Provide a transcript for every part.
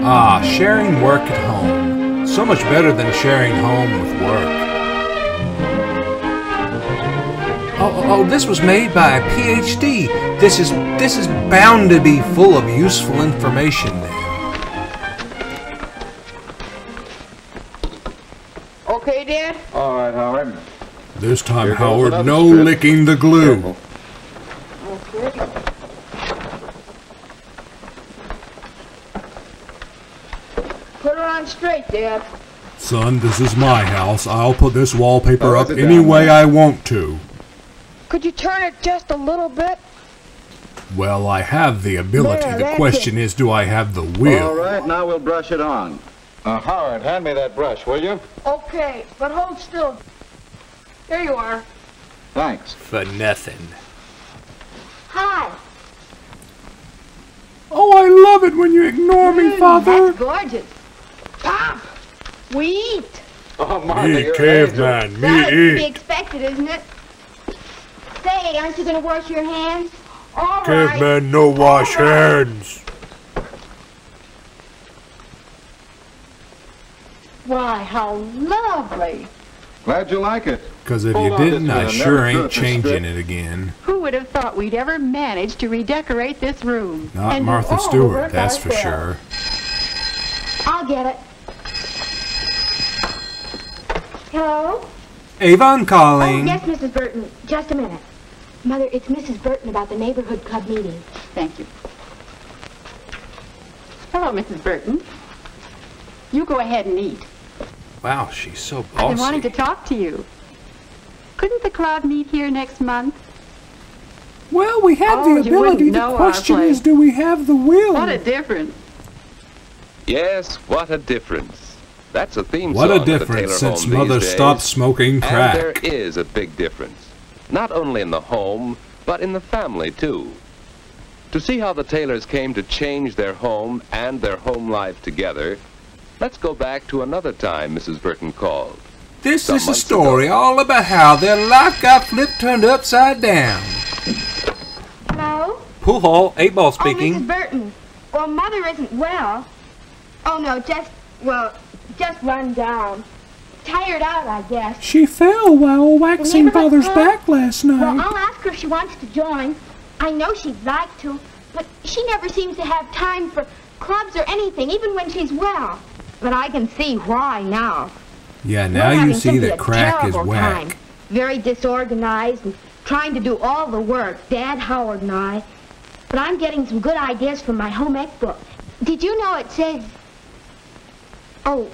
Ah, sharing work at home. So much better than sharing home with work. Oh, this was made by a PhD. This is bound to be full of useful information then. Okay, Dad? All right, Howard. This time, Here goes Howard, another no strip. licking the glue. Careful. Okay. Put her on straight, Dad. Son, this is my house. I'll put this wallpaper up Sit down, any way man. I want to. Could you turn it just a little bit? Well, I have the ability. There, The that's question is, do I have the All will? right, now we'll brush it on. Howard, hand me that brush, will you? Okay, but hold still. There you are. Thanks. For nothing. Hi. Oh, I love it when you ignore me, Father. That's gorgeous. Pop, we eat. Oh, Martha, Me, you're an caveman, angel. That's to be me eat. expected, isn't it? Say, aren't you going to wash your hands? All right. Caveman, no wash All right. hands. Why, how lovely. Glad you like it. Because if you Hold on didn't, just a I minute. sure Never ain't good for changing strip. it again. Who would have thought we'd ever manage to redecorate this room? Not And Martha do all the Stewart, work that's for ourselves? sure. I'll get it. Hello? Avon Oh, calling. yes, Mrs. Burton. Just a minute. Mother, it's Mrs. Burton about the neighborhood club meeting. Thank you. Hello, Mrs. Burton. You go ahead and eat. Wow, she's so I've been wanting to bossy. talk to you. Couldn't the club meet here next month? Well, we have Oh, the you ability. wouldn't The know our question place. is, do we have the will? What a difference. Yes, what a difference. That's a theme What song a of the difference Taylor since home Mother these stopped days. smoking And there crack. is a big difference. Not only in the home, but in the family, too. To see how the Taylors came to change their home and their home life together, let's go back to another time Mrs. Burton called. This Some is a months story all about how their life got flipped, turned upside down. Hello? Pool hall, 8-ball Oh, Mrs. speaking. Burton. Well, Mother isn't well. Oh, no, just run down. Tired out, I guess. She fell while waxing neighborhood Father's club? back last Well, night. I'll ask her if she wants to join. I know she'd like to, but she never seems to have time for clubs or anything, even when she's well. But I can see why now. Yeah, We're now you having see simply that a crack is terrible whack. time. Very disorganized and trying to do all the work, Dad, Howard, and I. But I'm getting some good ideas from my home ec book. Did you know it says... Oh,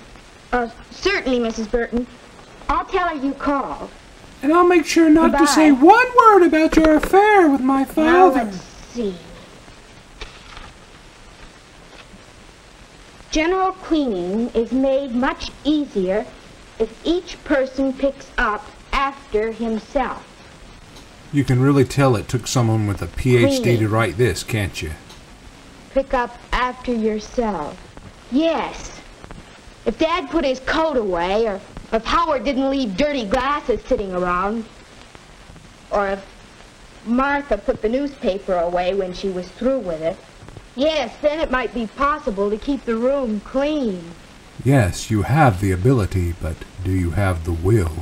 certainly, Mrs. Burton. I'll tell her you called. And I'll make sure not to Goodbye. say one word about your affair with my Now father. let's see. General cleaning is made much easier if each person picks up after himself. You can really tell it took someone with a PhD Cleaning. to write this, can't you? Pick up after yourself. Yes. If Dad put his coat away, or if Howard didn't leave dirty glasses sitting around, or if Martha put the newspaper away when she was through with it, yes, then it might be possible to keep the room clean. Yes, you have the ability, but do you have the will?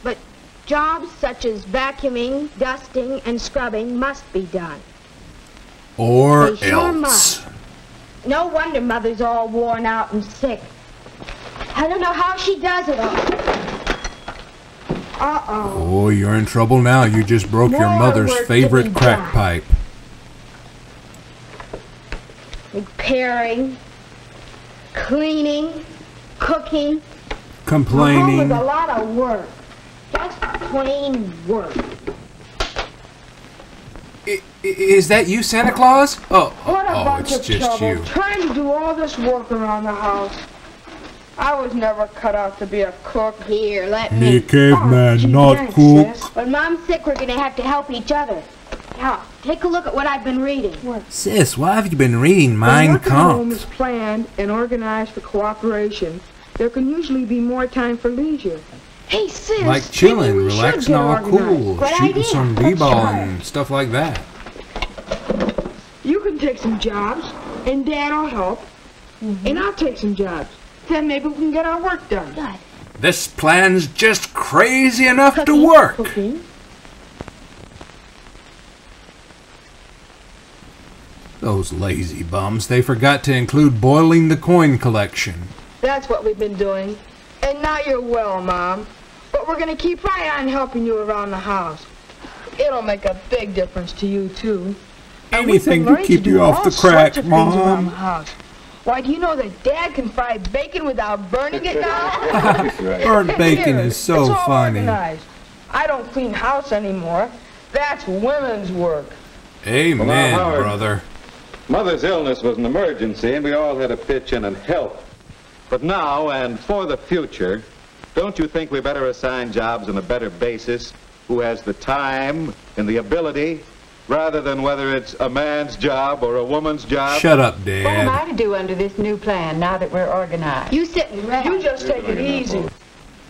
But jobs such as vacuuming, dusting, and scrubbing must be done. Or They sure else. must. No wonder Mother's all worn out and sick. I don't know how she does it all. Uh-oh. Oh, you're in trouble now. You just broke your More mother's work to favorite be crack done. pipe. Repairing, cleaning, cooking. Complaining. Home is a lot of work. Just plain work. Is that you, Santa Claus? Oh, What a bunch it's of just trouble you. trying to do all this work around the house. I was never cut out to be a cook. Here, let Me me. caveman, gee, not thanks, cook. sis. When Mom's sick, we're going to have to help each other. Now, take a look at what I've been reading. Sis, why have you been reading Mein When work at home Kampf? is planned and organized for cooperation, there can usually be more time for leisure. Hey, sis. Like maybe chilling, we should relaxing, get all organized. cool, Good shooting idea. some Let's b-ball try and stuff like that. You can take some jobs, and Dad will help. And I'll take some jobs. Then maybe we can get our work done. Good. This plan's just crazy enough to Cooking, work. Cooking. Those lazy bums, they forgot to include boiling the coin collection. That's what we've been doing. And now you're well, Mom. But we're going to keep right on helping you around the house. It'll make a big difference to you, too. And we've been Anything to learning keep do you off all the sorts crack, of things around Mom. the house. Why, do you know that Dad can fry bacon without burning it now? Burnt bacon is so it's all funny. Organized. I don't clean house anymore. That's women's work. Amen, Well, now, Howard, brother. Mother's illness was an emergency, and we all had to pitch in and help. But now, and for the future, don't you think we better assign jobs on a better basis, who has the time and the ability, rather than whether it's a man's job or a woman's job? Shut up, What am I Dad. to do under this new plan now that we're organized? You sit and rest. You just take it easy.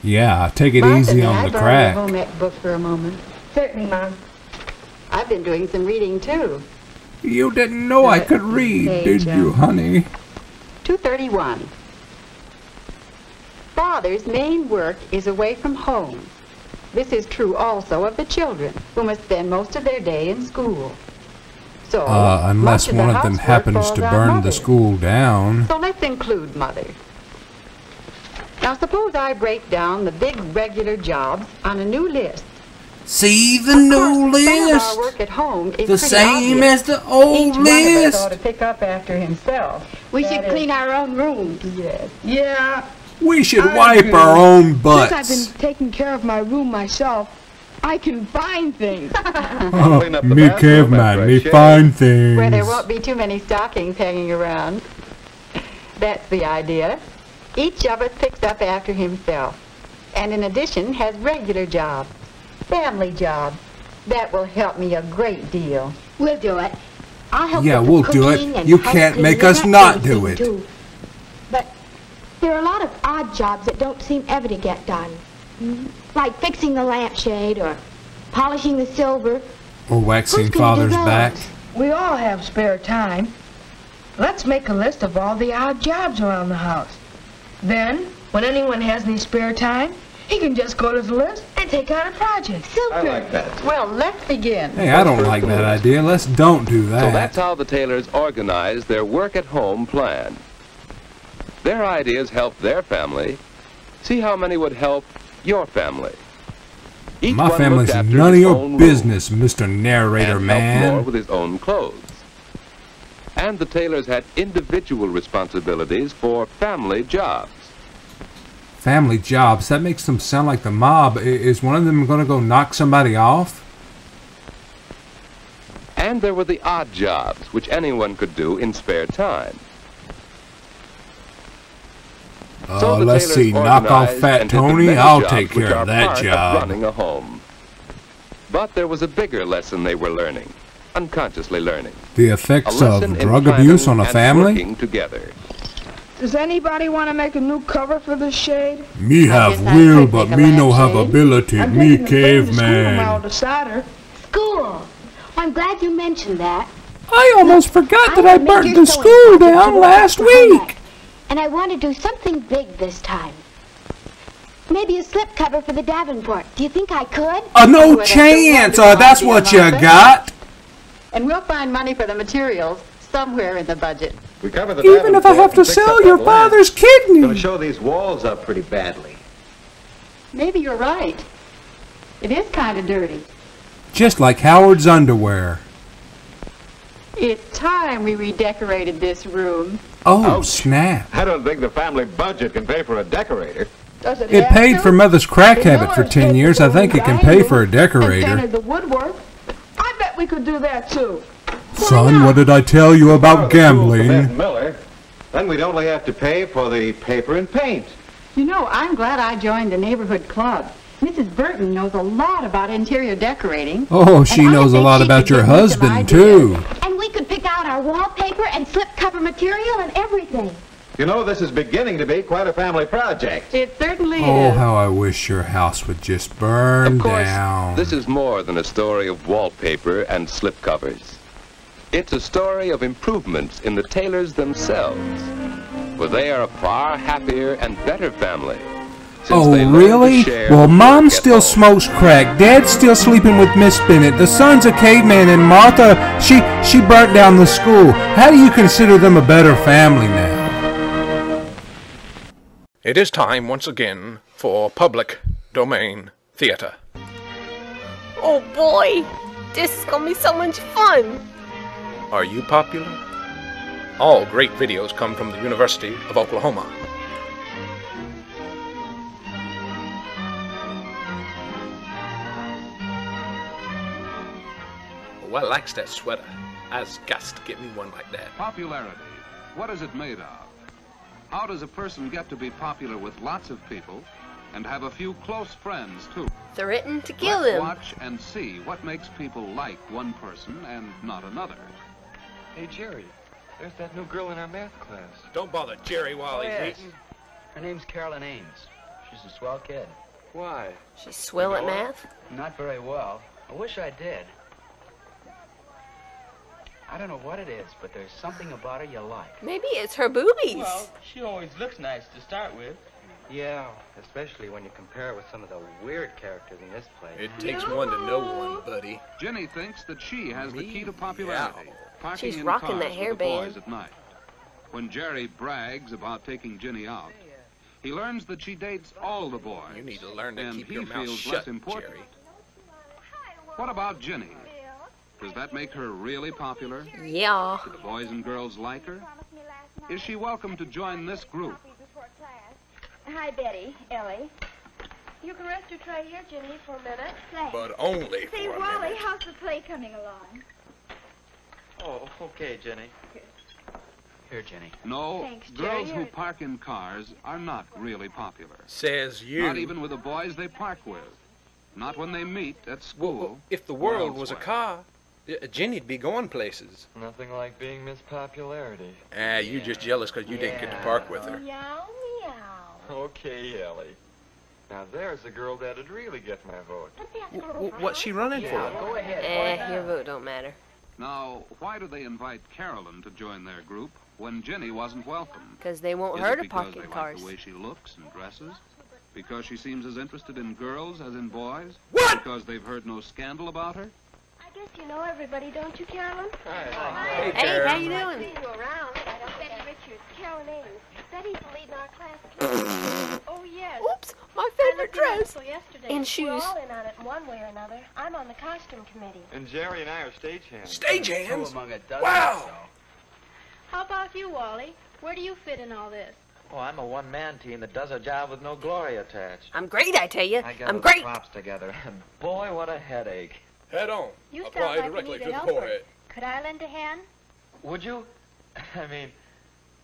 Yeah, take it Martha, easy may on I the borrow crack. your home ec book for a moment? Certainly, Mom. I've been doing some reading, too. You didn't know I could read, did you, honey? 231. Father's main work is away from home. This is true also of the children, who must spend most of their day in school. So, Unless much of the one of them housework happens falls to on burn Mother. the school down. So let's include Mother. Now suppose I break down the big regular jobs on a new list. See the Of new course, some of list? our work at home is The pretty same obvious. as the old Each one of us ought list? to pick up after himself. We That should is- clean our own rooms. Yes. Yeah. We should I wipe agree. our own Since butts. I've been taking care of my room myself, I can find things. Oh, Clean up the me bathroom caveman, after me I shave. find things. Where there won't be too many stockings hanging around. That's the idea. Each of us picks up after himself. And in addition, has regular jobs, family jobs. That will help me a great deal. We'll do it. I'll help Yeah, with the we'll do it. cooking and You house can't make cleaning us and not that do sort of it. thing, too. But there are a lot of odd jobs that don't seem ever to get done. Like fixing the lampshade or polishing the silver. Or waxing Who's gonna do father's those? back. We all have spare time. Let's make a list of all the odd jobs around the house. Then, when anyone has any spare time, he can just go to the list and take on a project. I like that. Well, let's begin. Hey, I don't like that idea. Let's don't do So that's that. how the Taylors organized their work-at-home plan. Their ideas helped their family. See how many would help your family. Each My one family's looked after none of his your own room business, Mr. Narrator and helped more Man. with his own clothes. And the Taylors had individual responsibilities for family jobs. Family jobs, that makes them sound like the mob. Is one of them going to go knock somebody off? And there were the odd jobs, which anyone could do in spare time. So the Let's Taylors see, knock off organized Fat and did the Tony. many I'll jobs take which care are of that part job. running a home. But there was a bigger lesson they were learning, unconsciously learning. The A effects lesson of in drug planning abuse on a and family? working together. Does anybody want to make a new cover for this shade? Me have guess I will, could but make a me no have lampshade. ability. I'm Me taking the frame to school tomorrow caveman. to solder. School. Well, I'm glad you mentioned that. I almost forgot that I I made burnt your the sewing school project down to last work for home week. ec, and I want to do something big this time. Maybe a slip cover for the Davenport. Do you think I could? No Well, that's a chance. wonderful That's idea, what you Martha. got. And we'll find money for the materials somewhere in the budget. We cover the Even if I Davenport have to and fix sell up your that land. father's It's gonna kidney. show these walls up pretty badly. Maybe you're right. It is kind of dirty. Just like Howard's underwear. It's time we redecorated this room. Oh, Ouch. snap. I don't think the family budget can pay for a decorator. Does it It have paid to? for Mother's crack The habit for Millers 10 paid years. for I think the it can dining pay room for a and decorator. painted the woodwork. I bet we could do that too. Son, what did I tell you about Borrow the tools from Ed gambling? Miller. Then we'd only have to pay for the paper and paint. You know, I'm glad I joined the neighborhood club. Mrs. Burton knows a lot about interior decorating. Oh, she And I knows a think lot she about could your give me some husband, ideas. too. And we could pick out our wallpaper and slipcover material and everything. You know, this is beginning to be quite a family project. It certainly Oh, is. how I wish your house would just burn Of course, down. this is more than a story of wallpaper and slipcovers. It's a story of improvements in the Taylors themselves. for they are a far happier and better family. Since Oh, they learn to really? share Well, the Mom work at still home. smokes crack. Dad's still sleeping with Miss Bennett. The son's a caveman, and Martha, she burnt down the school. How do you consider them a better family now? It is time once again for public domain theater. Oh boy, this is gonna be so much fun. Are you popular? All great videos come from the University of Oklahoma. Oh, I likes that sweater. I's got to get me one like that. Popularity. What is it made of? How does a person get to be popular with lots of people and have a few close friends, too? Threaten to kill Let's him. watch and see what makes people like one person and not another. Hey, Jerry, there's that new girl in our math class. Don't bother Jerry while he's yes. eating. Her name's Carolyn Ames. She's a swell kid. Why? She's swell at math. Not very well. I wish I did. I don't know what it is, but there's something about her you like. Maybe it's her boobies. Well, she always looks nice to start with. Yeah, especially when you compare her with some of the weird characters in this play. It takes one to know one, buddy. Jenny thinks that she has the key to popularity. Parking She's in rocking cars that with the hairband. boys at night. When Jerry brags about taking Jenny out, he learns that she dates all the boys. You need to learn to and keep he your mouth feels shut, less important. Jerry. What about Jenny? Does that make her really popular? Yeah. Do the boys and girls like her? Is she welcome to join this group? Hi, Betty, Ellie. You can rest your tray here, Jenny, for a minute. Thanks. But only Say, for a Wally, minute. how's the play coming along? Oh, okay, Jenny. Here, Jenny. No, Thanks, girls Jerry. who park in cars are not really popular. Says you. Not even with the boys they park with. Not when they meet at school. Well, if the or world was a elsewhere. car, Jenny'd be going places. Nothing like being Miss Popularity. Ah, you just jealous because you didn't get to park with her. Meow, meow. Okay, Ellie. Now there's the girl that'd really get my vote. What's she running for? Go ahead. Your vote don't matter. Now, why do they invite Carolyn to join their group when Jenny wasn't welcome? Because they won't Is her it to because park they in like cars. the way she looks and dresses? Because she seems as interested in girls as in boys? What? Because they've heard no scandal about her? I guess you know everybody, don't you, Carolyn? Hey, Hey, Jerry. how you doing? I've seen you around, but I don't Betty Richards, Carolyn Ames. Betty's the lead in our class. Oh, yes. Oops, my I favorite looked around dress. so yesterday. And We're shoes. all in on it in one way or another. I'm on the costume committee. And Jerry and I are stagehands. Stagehands? Among a dozen Wow. or so. How about you, Wally? Where do you fit in all this? Oh, I'm a one-man team that does a job with no glory attached. I'm great, I tell you. I got I'm all the great. props together, and boy, what a headache. Head on. You Apply sound like directly you need to a the helper. forehead. Could I lend a hand? Would you? I mean,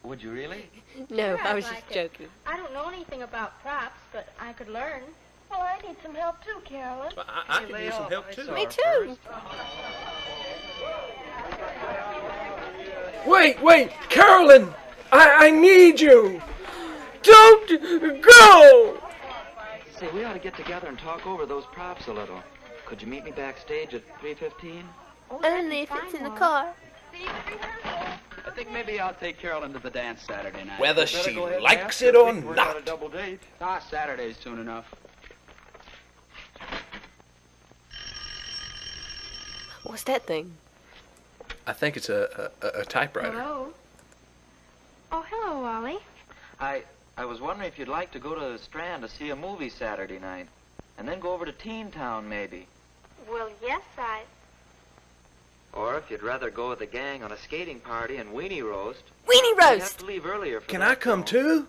would you really? No, Sure, I I'd was just like it. joking. I don't know anything about props, but I could learn. Well, I need some help too, Carolyn. But I can use some help too. Me too. Wait, Carolyn! I need you! Don't go! Say, we ought to get together and talk over those props a little. Could you meet me backstage at 3:15? Only if it's in the car. I think maybe I'll take Carolyn to the dance Saturday night. Whether she likes it or not. A double date. Ah, Saturday's soon enough. What's that thing? I think it's a typewriter. Hello. Oh, hello, Wally. I was wondering if you'd like to go to the Strand to see a movie Saturday night, and then go over to Teen Town maybe. Well, yes, Or if you'd rather go with the gang on a skating party and weenie roast. Weenie You'd have roast! to leave earlier for Can that, I come though. too?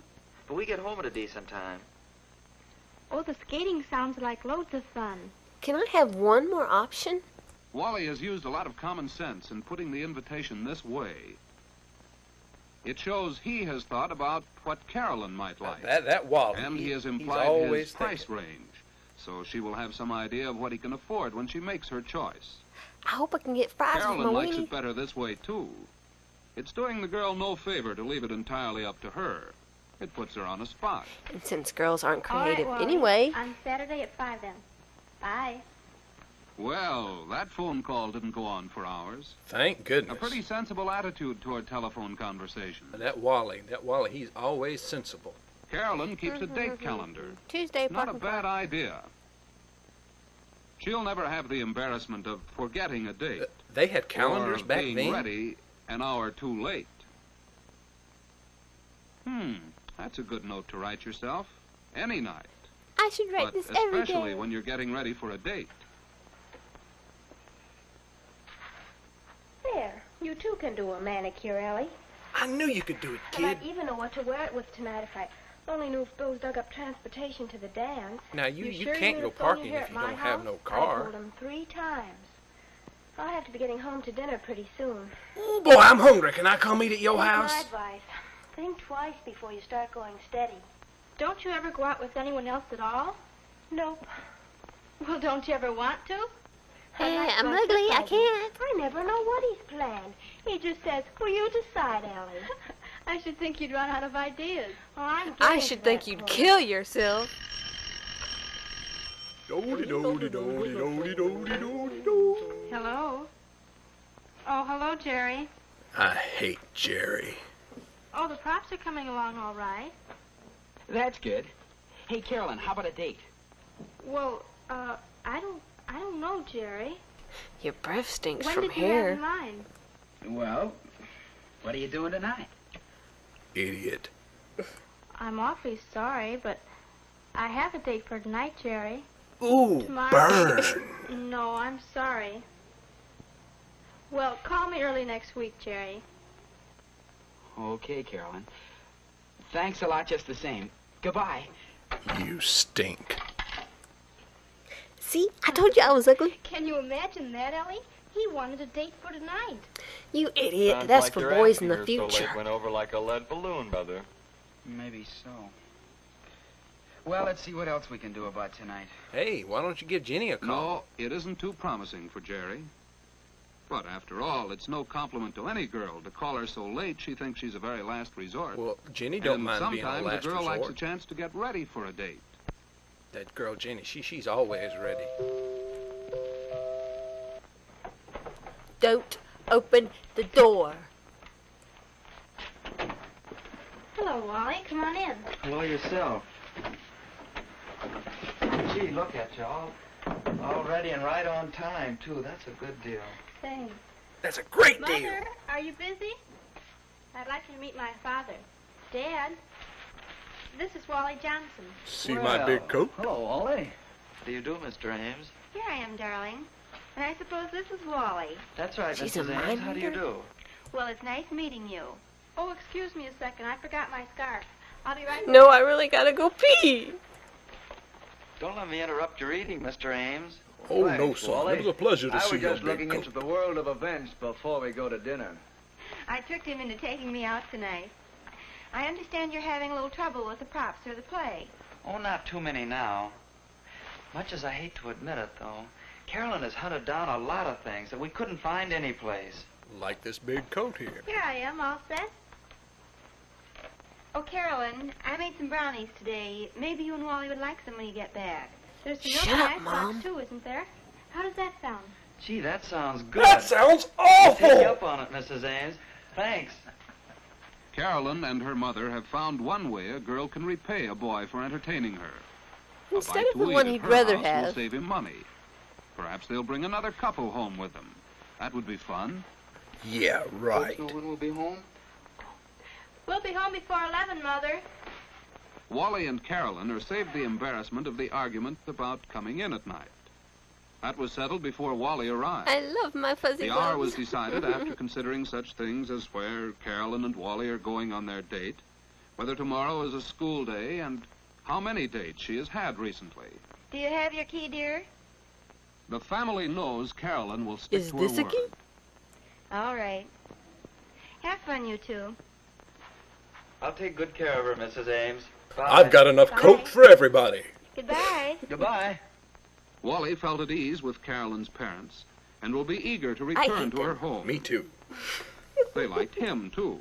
But we get home at a decent time. Oh, the skating sounds like loads of fun. Can I have one more option? Wally has used a lot of common sense in putting the invitation this way. It shows he has thought about what Carolyn might like. That Wally. And he has he's implied always his price thinking. range, so she will have some idea of what he can afford when she makes her choice. I hope I can get fries with Carolyn my likes weenie. it better this way, too. It's doing the girl no favor to leave it entirely up to her. It puts her on a spot. And since girls aren't All right, creative Wally. anyway, On Saturday at 5 then. Bye. Well, that phone call didn't go on for hours. Thank goodness. A pretty sensible attitude toward telephone conversation. That Wally, he's always sensible. Carolyn keeps a date calendar. Tuesday, Not a bad idea. She'll never have the embarrassment of forgetting a date. They had calendars or back being then? ready an hour too late. That's a good note to write yourself. Any night. I should write But this every day. especially when you're getting ready for a date. There. You too can do a manicure, Ellie. I knew you could do it, I kid. might even know what to wear it with tonight if I only knew if Bill's dug up transportation to the dance. Now, you sure can't you go would have thrown parking your hair if at you my don't have house? no I car. told him 3 times. I'll have to be getting home to dinner pretty soon. Oh, boy, I'm hungry. Can I come eat at your Take house? my advice. Think twice before you start going steady. Don't you ever go out with anyone else at all? Nope. Well, don't you ever want to? Hey, like I'm to ugly. I exercise. can't. I never know what he's planned. He just says, "Will you decide, Ellie?" I should think you'd run out of ideas. Well, I'm I getting should to think that you'd point. kill yourself. Hello? Oh, hello, Jerry. I hate Jerry. Oh, the props are coming along all right. That's good. Hey, Carolyn, how about a date? Well, I don't know, Jerry. Your breath stinks When from did you have hair. in mind? Well, what are you doing tonight? Idiot. I'm awfully sorry, but I have a date for tonight, Jerry. Ooh, Tomorrow. burn. No, I'm sorry. Well, call me early next week, Jerry. Okay, Carolyn. Thanks a lot just the same. Goodbye. You stink. See, I told you I was ugly. Can you imagine that, Ellie? He wanted a date for tonight. You idiot. That's for boys in the So future. late went over like a lead balloon, Mother. Maybe so. Well, let's see what else we can do about tonight. Hey, why don't you give Jenny a call? No, it isn't too promising for Jerry. But after all, it's no compliment to any girl to call her so late she thinks she's a very last resort. Well, Jenny don't and mind being a sometimes last a girl likes a resort. chance to get ready for a date. That girl Jenny, she's always ready. Don't open the door. Hello, Wally. Come on in. Hello yourself. Gee, look at you all ready and right on time, too. That's a good deal. Thanks. That's a great Mother, deal. are you busy? I'd like you to meet my father. Dad, this is Wally Johnson. See my big coat? Hello, Wally. How do you do, Mr. Ames? Here I am, darling. And I suppose this is Wally. That's right, She's a Mrs. Ames. mind How do you reader. do? Well, it's nice meeting you. Oh, excuse me a second. I forgot my scarf. I'll be right No, I really gotta go pee. Don't let me interrupt your eating, Mr. Ames. Oh, Thanks, no, son. Wally. It was a pleasure to I see was your just big looking coat. into the world of events before we go to dinner. I tricked him into taking me out tonight. I understand you're having a little trouble with the props for the play. Oh, not too many now. Much as I hate to admit it, though, Carolyn has hunted down a lot of things that we couldn't find anyplace. Like this big coat here. Here I am, all set. Oh, Carolyn, I made some brownies today. Maybe you and Wally would like some when you get back. There's some milk Shut in up, the icebox, Mom. too, isn't there? How does that sound? Gee, that sounds good. That sounds I'll take you awful! up on it, Mrs. Ames. Thanks. Carolyn and her mother have found one way a girl can repay a boy for entertaining her. Instead A of bite the to one eat at he'd her rather house have. will save him money. Perhaps they'll bring another couple home with them. That would be fun. Yeah, right. So when we'll be home? We'll be home before 11, Mother. Wally and Carolyn are saved the embarrassment of the argument about coming in at night. That was settled before Wally arrived. I love my fuzzy The gloves. hour was decided after considering such things as where Carolyn and Wally are going on their date, whether tomorrow is a school day, and how many dates she has had recently. Do you have your key, dear? The family knows Carolyn will stick Is to this her a word. key? All right. Have fun, you two. I'll take good care of her, Mrs. Ames. Bye. I've got enough Bye. coat for everybody. Goodbye. Goodbye. Wally felt at ease with Carolyn's parents and will be eager to I return hate to her them. home. Me too. They liked him, too.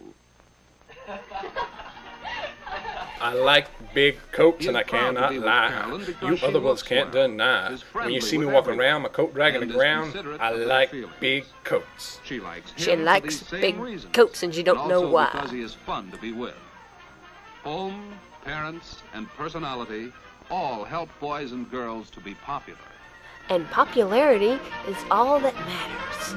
I like big coats, and I cannot lie. You other ones can't deny. When you see me walking around, my coat dragging the ground, I like big coats. She likes big coats, and you don't know why. Because he is fun to be with. Home, parents, and personality all help boys and girls to be popular. And popularity is all that matters.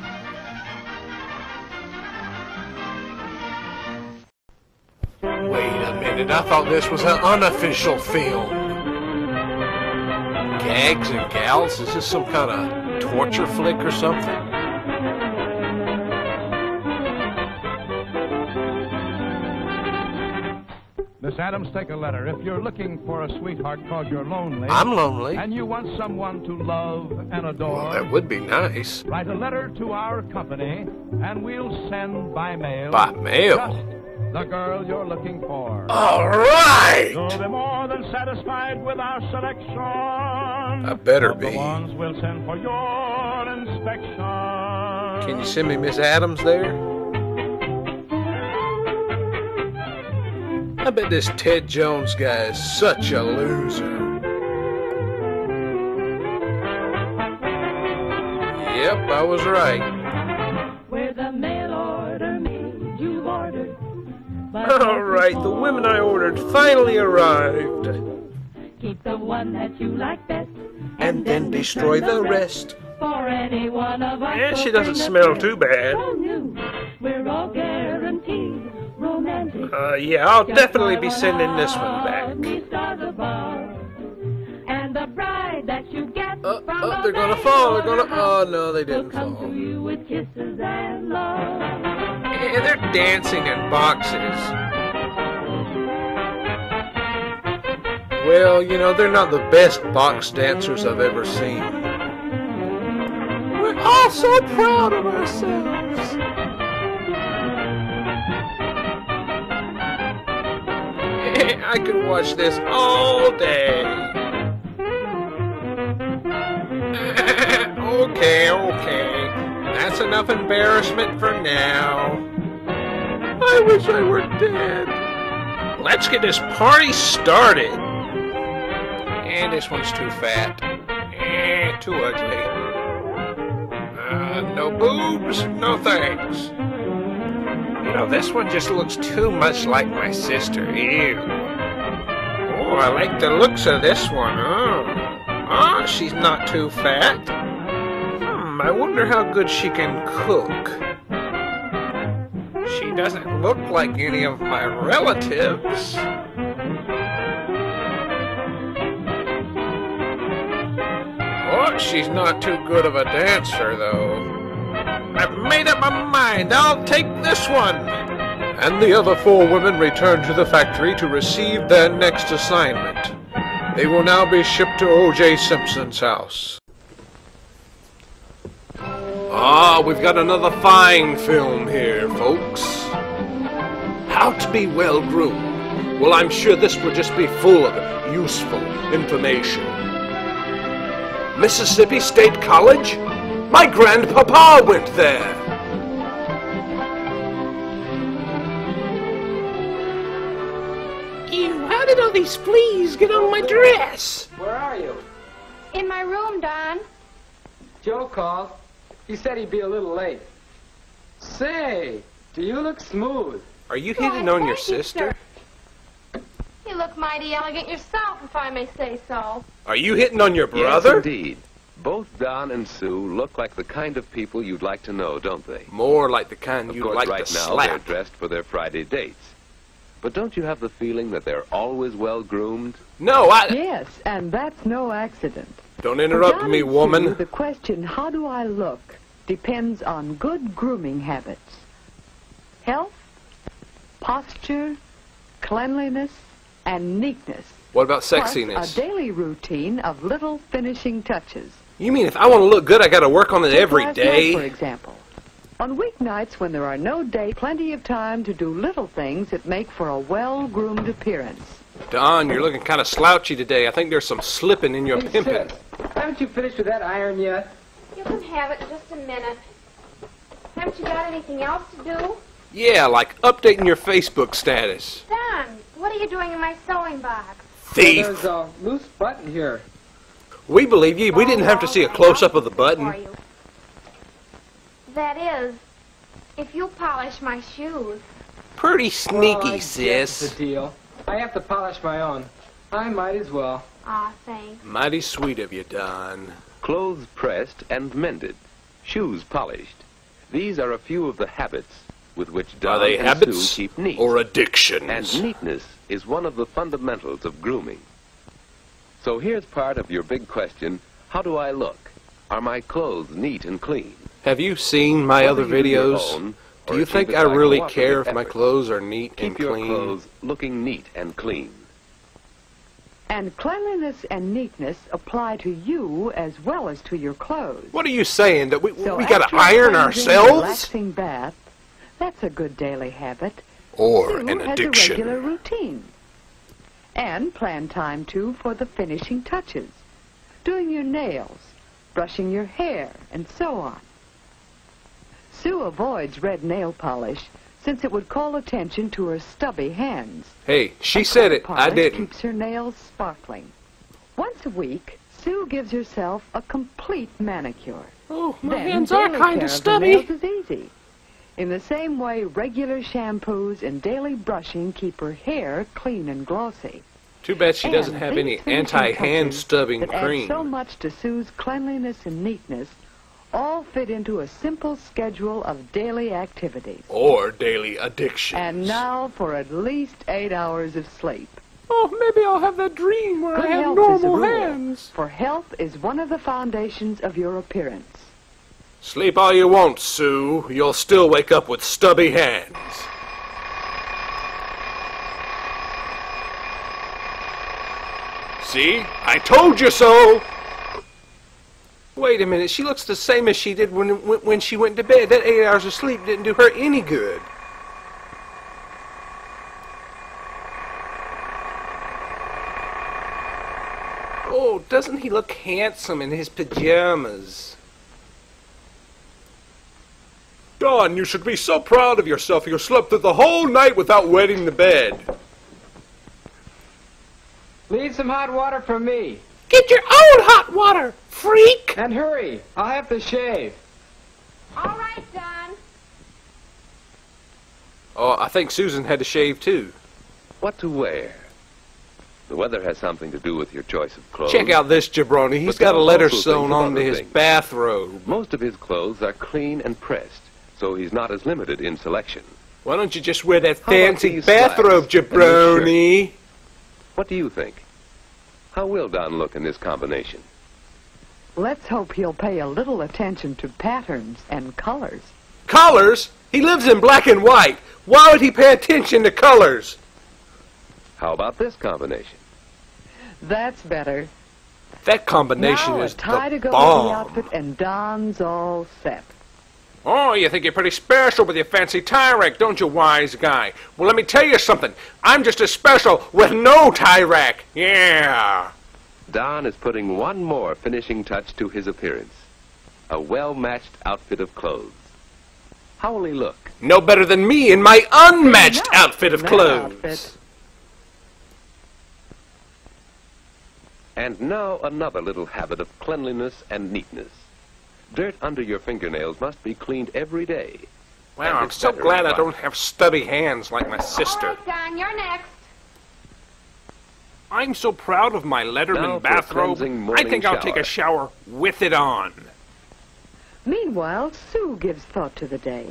Wait a minute, I thought this was an unofficial film. Gags and gals? Is this some kind of torture flick or something? Miss Adams, take a letter. If you're looking for a sweetheart cause you're lonely... I'm lonely. ...and you want someone to love and adore... Well, that would be nice. Write a letter to our company, and we'll send by mail... By mail? Just the girl you're looking for. All right! You'll be more than satisfied with our selection. I better be. The ones we'll send for your inspection. Can you send me Miss Adams there? I bet this Ted Jones guy is such a loser. Yep, I was right. Where the mail order means you've ordered. All right, the women I ordered finally arrived. Keep the one that you like best. And then destroy the rest. For any one of us. Yeah, she doesn't smell too bad. We're all guaranteed. Yeah, I'll definitely be sending this one back. And the pride that you get from they're gonna fall. They're gonna. Oh no, they didn't fall. to you with kisses and love. Yeah, they're dancing in boxes. Well, you know, they're not the best box dancers I've ever seen. We're all so proud of ourselves. I could watch this all day. Okay. That's enough embarrassment for now. I wish I were dead. Let's get this party started. And this one's too fat. Too ugly. No boobs, no thanks. You know, this one just looks too much like my sister. Ew. Oh, I like the looks of this one. Oh, she's not too fat. I wonder how good she can cook. She doesn't look like any of my relatives. Oh, she's not too good of a dancer, though. I've made up my mind. I'll take this one. And the other 4 women return to the factory to receive their next assignment. They will now be shipped to O.J. Simpson's house. We've got another fine film here, folks. How to be well-groomed. Well, I'm sure this will just be full of useful information. Mississippi State College? My grandpapa went there. Ew, how did all these fleas get on my dress? Where are you? In my room, Don. Joe called. He said he'd be a little late. Say, do you look smooth? Are you hitting on your sister? You look mighty elegant yourself, if I may say so. Are you hitting on your brother? Yes, indeed. Both Don and Sue look like the kind of people you'd like to know, don't they? More like the kind you'd like right to now slap. They're dressed for their Friday dates. But don't you have the feeling that they're always well-groomed? No, Yes, and that's no accident. Don't interrupt me, woman. The question, how do I look, depends on good grooming habits. Health, posture, cleanliness, and neatness. What about Plus, sexiness? a daily routine of little finishing touches. You mean if I want to look good, I got to work on it every Last day? night, for example. On weeknights when there are no dates, plenty of time to do little things that make for a well-groomed appearance. Don, you're looking kind of slouchy today. I think there's some slipping in your pimping. Haven't you finished with that iron yet? You can have it in just a minute. Haven't you got anything else to do? Yeah, like updating your Facebook status. Don, What are you doing in my sewing box? Thief! There's a loose button here. We believe you. We didn't have to see a close-up of the button. That is, if you polish my shoes. Pretty sneaky, I sis. guess the deal. I have to polish my own. I might as well. Aw, thanks. Mighty sweet of you, Don. Clothes pressed and mended. Shoes polished. These are a few of the habits with which Don Are they and habits Sue keep neat. or addictions? And neatness is one of the fundamentals of grooming. So here's part of your big question: how do I look? Are my clothes neat and clean? Have you seen my other Whether you do your videos? own, Do or you keep think it I by really cooperative care if my effort, clothes are neat and keep your clean? clothes looking neat and clean. And cleanliness and neatness apply to you as well as to your clothes. What are you saying? That we So gotta after a iron cleansing, ourselves? relaxing bath, that's a good daily habit. Or Sue an has addiction? a regular routine. And plan time, too, for the finishing touches. Doing your nails, brushing your hair, and so on. Sue avoids red nail polish since it would call attention to her stubby hands. Hey, she said it. I Polish didn't. keeps her nails sparkling. Once a week, Sue gives herself a complete manicure. Oh, my Then hands are daily kind care of the stubby. nails is easy. In the same way, regular shampoos and daily brushing keep her hair clean and glossy. Too bad she doesn't And have these any finishing anti-hand touches stubbing that add cream. so much to Sue's cleanliness and neatness all fit into a simple schedule of daily activities. Or daily addictions. And now for at least 8 hours of sleep. Oh, maybe I'll have that dream where Good I have health is a normal rule, hands. for health is one of the foundations of your appearance. Sleep all you want, Sue. You'll still wake up with stubby hands. See? I told you so! Wait a minute, she looks the same as she did when she went to bed. That 8 hours of sleep didn't do her any good. Oh, doesn't he look handsome in his pajamas? Dawn, you should be so proud of yourself. You slept through the whole night without wetting the bed. Leave some hot water for me. Get your own hot water, freak! And hurry. I'll have to shave. All right, Don. Oh, I think Susan had to shave too. What to wear? The weather has something to do with your choice of clothes. Check out this jabroni. He's But got a don't letter also think sewn about onto other his things. bathrobe. Most of his clothes are clean and pressed, so he's not as limited in selection. Why don't you just wear that How about fancy these bathrobe, slacks and this jabroni? What do you think? How will Don look in this combination? Let's hope he'll pay a little attention to patterns and colors. Colors? He lives in black and white. Why would he pay attention to colors? How about this combination? That's better. That combination now is a tie to the go with the bomb. outfit, and Don's all set. Oh, you think you're pretty special with your fancy tie rack, don't you, wise guy? Well, let me tell you something. I'm just as special with no tie rack. Yeah. Don is putting one more finishing touch to his appearance. A well-matched outfit of clothes. How will he look? No better than me in my unmatched outfit of that clothes. outfit. And now another little habit of cleanliness and neatness. Dirt under your fingernails must be cleaned every day. Wow, And I'm it's so better glad in I black. don't have stubby hands like my sister. All right, Don, you're next. I'm so proud of my Now Letterman for a bathrobe. cleansing I morning think I'll take a shower with it on. Meanwhile, Sue gives thought to the day.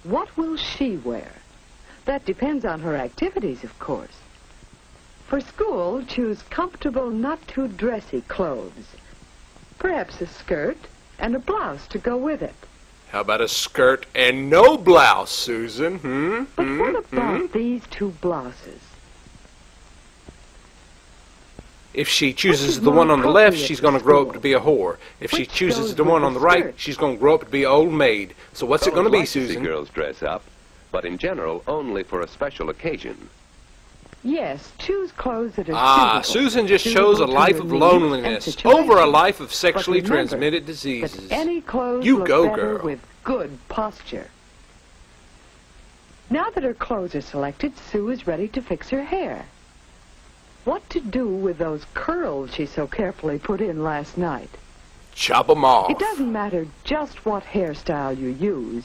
What will she wear? That depends on her activities, of course. For school, choose comfortable, not too dressy clothes. Perhaps a skirt and a blouse to go with it. How about a skirt and no blouse, Susan? But what about these two blouses? If she chooses is the one more on the left, appropriate she's for going to grow up school? to be a whore. If she Which chooses goes the with one the on the right, skirt? she's going to grow up to be an old maid. So what's it going to be, Like to see Susan? girls dress up, but in general only for a special occasion. Yes, choose clothes that are Ah, suitable. Susan just Suitable chose a to life your of needs loneliness and situation. over a life of sexually But remember transmitted that diseases. any clothes You look go, better girl. with good posture. Now that her clothes are selected, Sue is ready to fix her hair. What to do with those curls she so carefully put in last night? Chop 'em off. It doesn't matter just what hairstyle you use,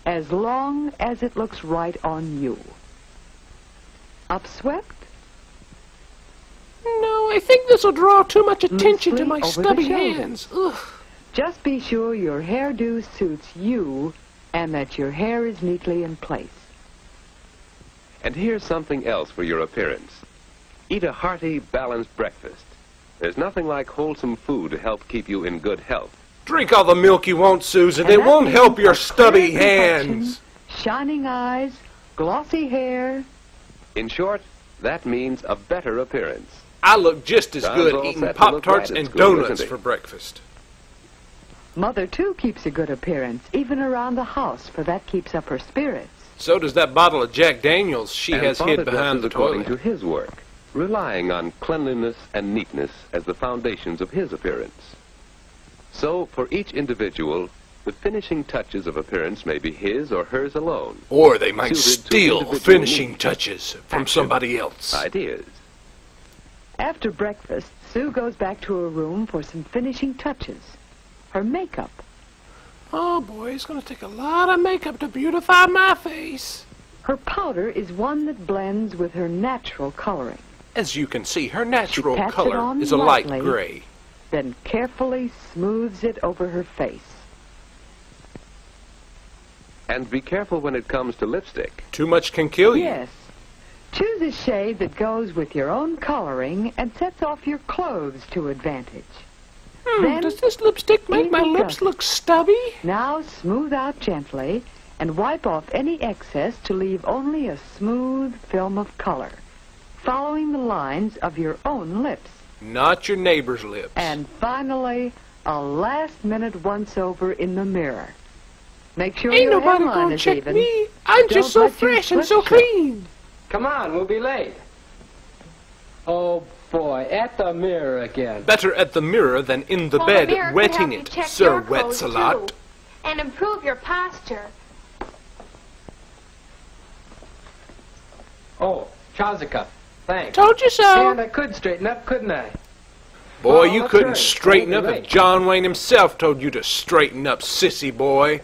as long as it looks right on you. Upswept? No, I think this will draw too much attention to Loosely my over stubby the shoulders. hands. Ugh. Just be sure your hairdo suits you and that your hair is neatly in place. And here's something else for your appearance. Eat a hearty, balanced breakfast. There's nothing like wholesome food to help keep you in good health. Drink all the milk you want, Susan. And It that won't means help your a stubby clear complexion, hands. Shining eyes, glossy hair. In short, that means a better appearance. I look just as Don's good all eating set to look Pop-Tarts right at and school, donuts isn't he? for breakfast. Mother, too, keeps a good appearance, even around the house, for that keeps up her spirits. So does that bottle of Jack Daniels she And has Father hid behind the dresses according toilet. to his work, relying on cleanliness and neatness as the foundations of his appearance. So, for each individual, the finishing touches of appearance may be his or hers alone. Or they might suited to steal individual finishing needs, touches from actions, somebody else. Ideas. After breakfast, Sue goes back to her room for some finishing touches. Her makeup. Oh boy, it's going to take a lot of makeup to beautify my face. Her powder is one that blends with her natural coloring. As you can see, her natural She pats it color on is a light lightly, gray. Then carefully smooths it over her face. And be careful when it comes to lipstick. Too much can kill you. Yes. Choose a shade that goes with your own coloring and sets off your clothes to advantage. Then Does this lipstick make my easy lips dust. look stubby? Now smooth out gently and wipe off any excess to leave only a smooth film of color, following the lines of your own lips. Not your neighbor's lips. And finally, a last-minute once-over in the mirror. Make sure Ain't your nobody hairline gonna is check even. me. I'm just so Don't let you fresh and slip so slip. clean. Come on, we'll be late. Oh, boy, at the mirror again. Better at the mirror than in the Well, bed, the mirror can wetting help you it, check Sir your clothes, Wetsalot. too, and improve your posture. Oh, trouser cuff. Thanks. Told you so. And I could straighten up, couldn't I? Boy, Well, you let's couldn't hurry. straighten We'll up be if late. John Wayne himself told you to straighten up, sissy boy.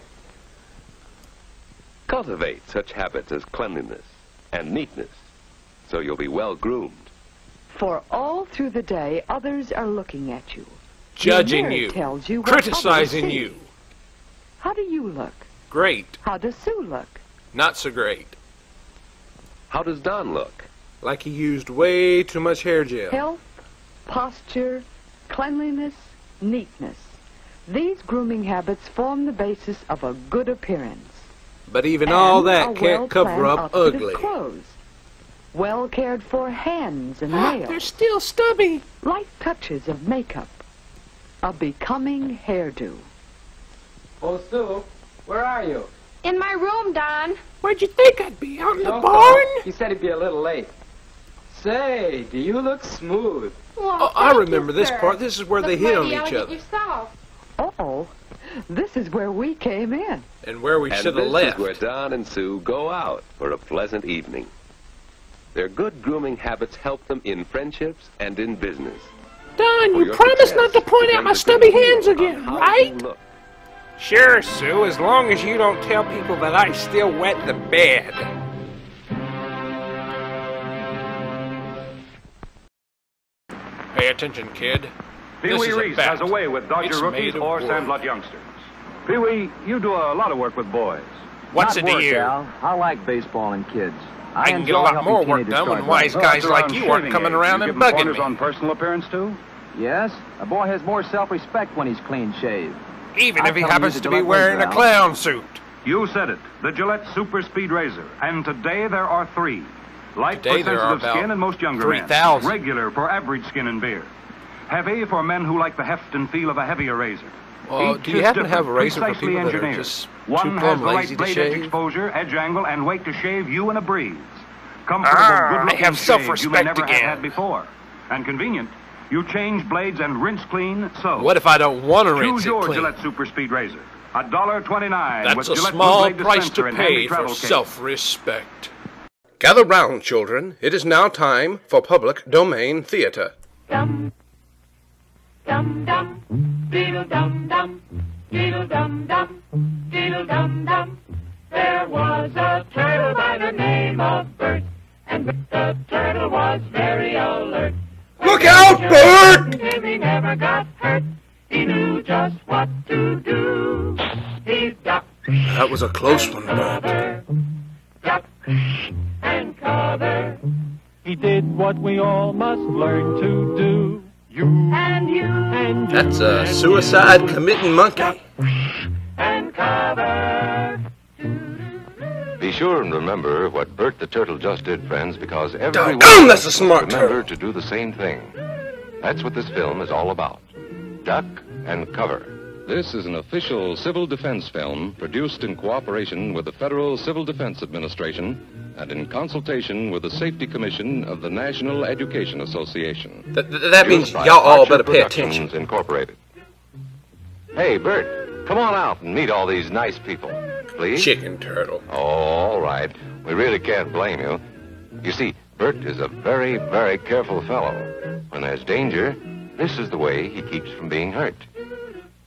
Cultivate such habits as cleanliness and neatness, so you'll be well groomed. For all through the day, others are looking at you. Judging Your mirror you, tells you what others criticizing see. you. How do you look? Great. How does Sue look? Not so great. How does Don look? Like he used way too much hair gel. Health, posture, cleanliness, neatness. These grooming habits form the basis of a good appearance. But even all And that a can't cover well-planned up outfit of ugly. Clothes. Well cared for hands and They're nails. still stubby. Light touches of makeup. A becoming hairdo. Oh, Sue, where are you? In my room, Don. Where'd you think I'd be? Out in the Don't barn? go. You said he'd be a little late. Say, do you look smooth? Well, Oh, I thank remember you, this sir. part. This is where they Look hit on mighty each elegant other. Yourself. Uh-oh. This is where we came in. And where we And should have this left. is where Don and Sue go out for a pleasant evening. Their good grooming habits help them in friendships and in business. Don, For you your promised not success to point out my depends a stubby great hands deal on again, how right? you look. Sure, Sue, as long as you don't tell people that I still wet the bed. Pay attention, kid. Pee This Wee is a Reese bat. has a way with Dodger It's rookies made of or wood. Sandlot youngsters. Pee Wee, you do a lot of work with boys. What's Not it to work, you? Al. I like baseball and kids. I can get a enjoy lot helping more work teenagers done when start wise right. guys like around you aren't shaving coming age, around you and give 'em bugging pointers me. on personal appearance too? Yes, a boy has more self-respect when he's clean shaved. Even I'm if he telling you happens the to be Gillette wearing razor, a Al. clown suit. You said it. The Gillette Super Speed Razor. And today there are 3. Light Today for there are sensitive about skin and most younger 3,000. men. Regular for average skin and beard. Heavy for men who like the heft and feel of a heavier razor. Well, Each do you is happen to have a different, razor for precisely people that are engineered. just One too has plumb the lazy right to blade edge shave? exposure, edge angle, and weight to shave you in a breeze. Comfortable, I good-looking have shave you self-respect may never again. have had before. And convenient. You change blades and rinse clean, so. What if I don't want to Choose rinse it your clean? Gillette Super Speed Razor. $1.29. That's a small price to pay for self-respect. Gather round, children. It is now time for public domain theater. Dum, dum, dum, diddle dum dum, diddle dum dum, diddle dum dum. There was a turtle by the name of Bert, and the turtle was very alert. Look out, Bert! He never got hurt. He knew just what to do. He ducked. That was a close one, Bert. Duck and cover. He did what we all must learn to do. You and you and you. That's a suicide committing monkey. And cover. Be sure and remember what Bert the Turtle just did, friends, because everyone that's a smart remember to do the same thing. That's what this film is all about. Duck and cover. This is an official civil defense film produced in cooperation with the Federal Civil Defense Administration and in consultation with the Safety Commission of the National Education Association. That means y'all all better pay attention. Incorporated. Hey, Bert, come on out and meet all these nice people, please. Chicken Turtle. Oh, all right. We really can't blame you. You see, Bert is a very, very careful fellow. When there's danger, this is the way he keeps from being hurt.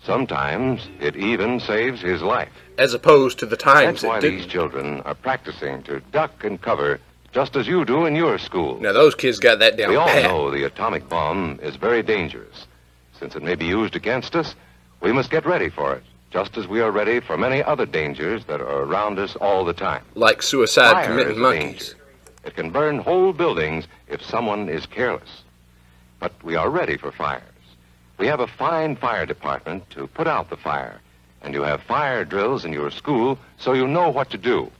Sometimes it even saves his life. As opposed to the times That's why these children are practicing to duck and cover just as you do in your school. Now, those kids got that down We all pat. know the atomic bomb is very dangerous. Since it may be used against us, we must get ready for it, just as we are ready for many other dangers that are around us all the time. Like suicide Fire committing is a monkeys. danger. It can burn whole buildings if someone is careless. But we are ready for fires. We have a fine fire department to put out the fire, and you have fire drills in your school so you know what to do.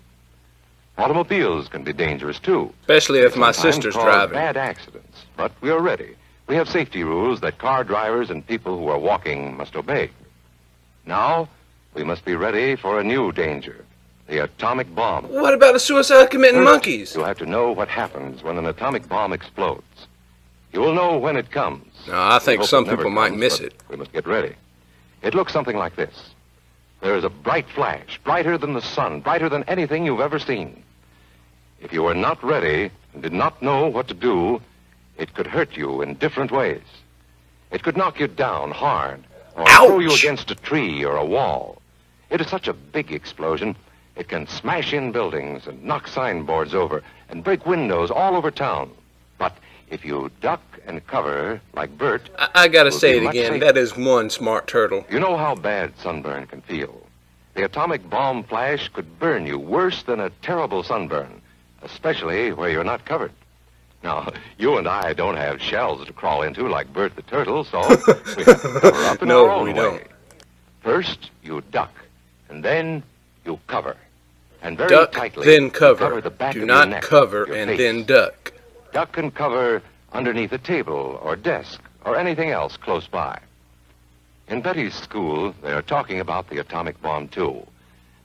Automobiles can be dangerous, too. Especially if my Sometimes sister's cause driving. Bad accidents, but we are ready. We have safety rules that car drivers and people who are walking must obey. Now, we must be ready for a new danger, the atomic bomb. What about the suicide committing monkeys? You'll have to know what happens when an atomic bomb explodes. You will know when it comes. No, I think hope some it never people might comes, miss but it. We must get ready. It looks something like this. There is a bright flash, brighter than the sun, brighter than anything you've ever seen. If you are not ready and did not know what to do, it could hurt you in different ways. It could knock you down hard, or throw you against a tree or a wall. It is such a big explosion, it can smash in buildings and knock signboards over and break windows all over town. But if you duck and cover like Bert, I gotta you'll say be it much again. safer. That is one smart turtle. You know how bad sunburn can feel. The atomic bomb flash could burn you worse than a terrible sunburn, especially where you're not covered. Now, you and I don't have shells to crawl into like Bert the Turtle, so we have to cover up in our own way. don't. First, you duck, and then you cover. And very Duck, tightly, then you cover. the back Do of not your neck, cover your and face. then duck. Duck and cover underneath a table or desk or anything else close by. In Betty's school, they are talking about the atomic bomb, too.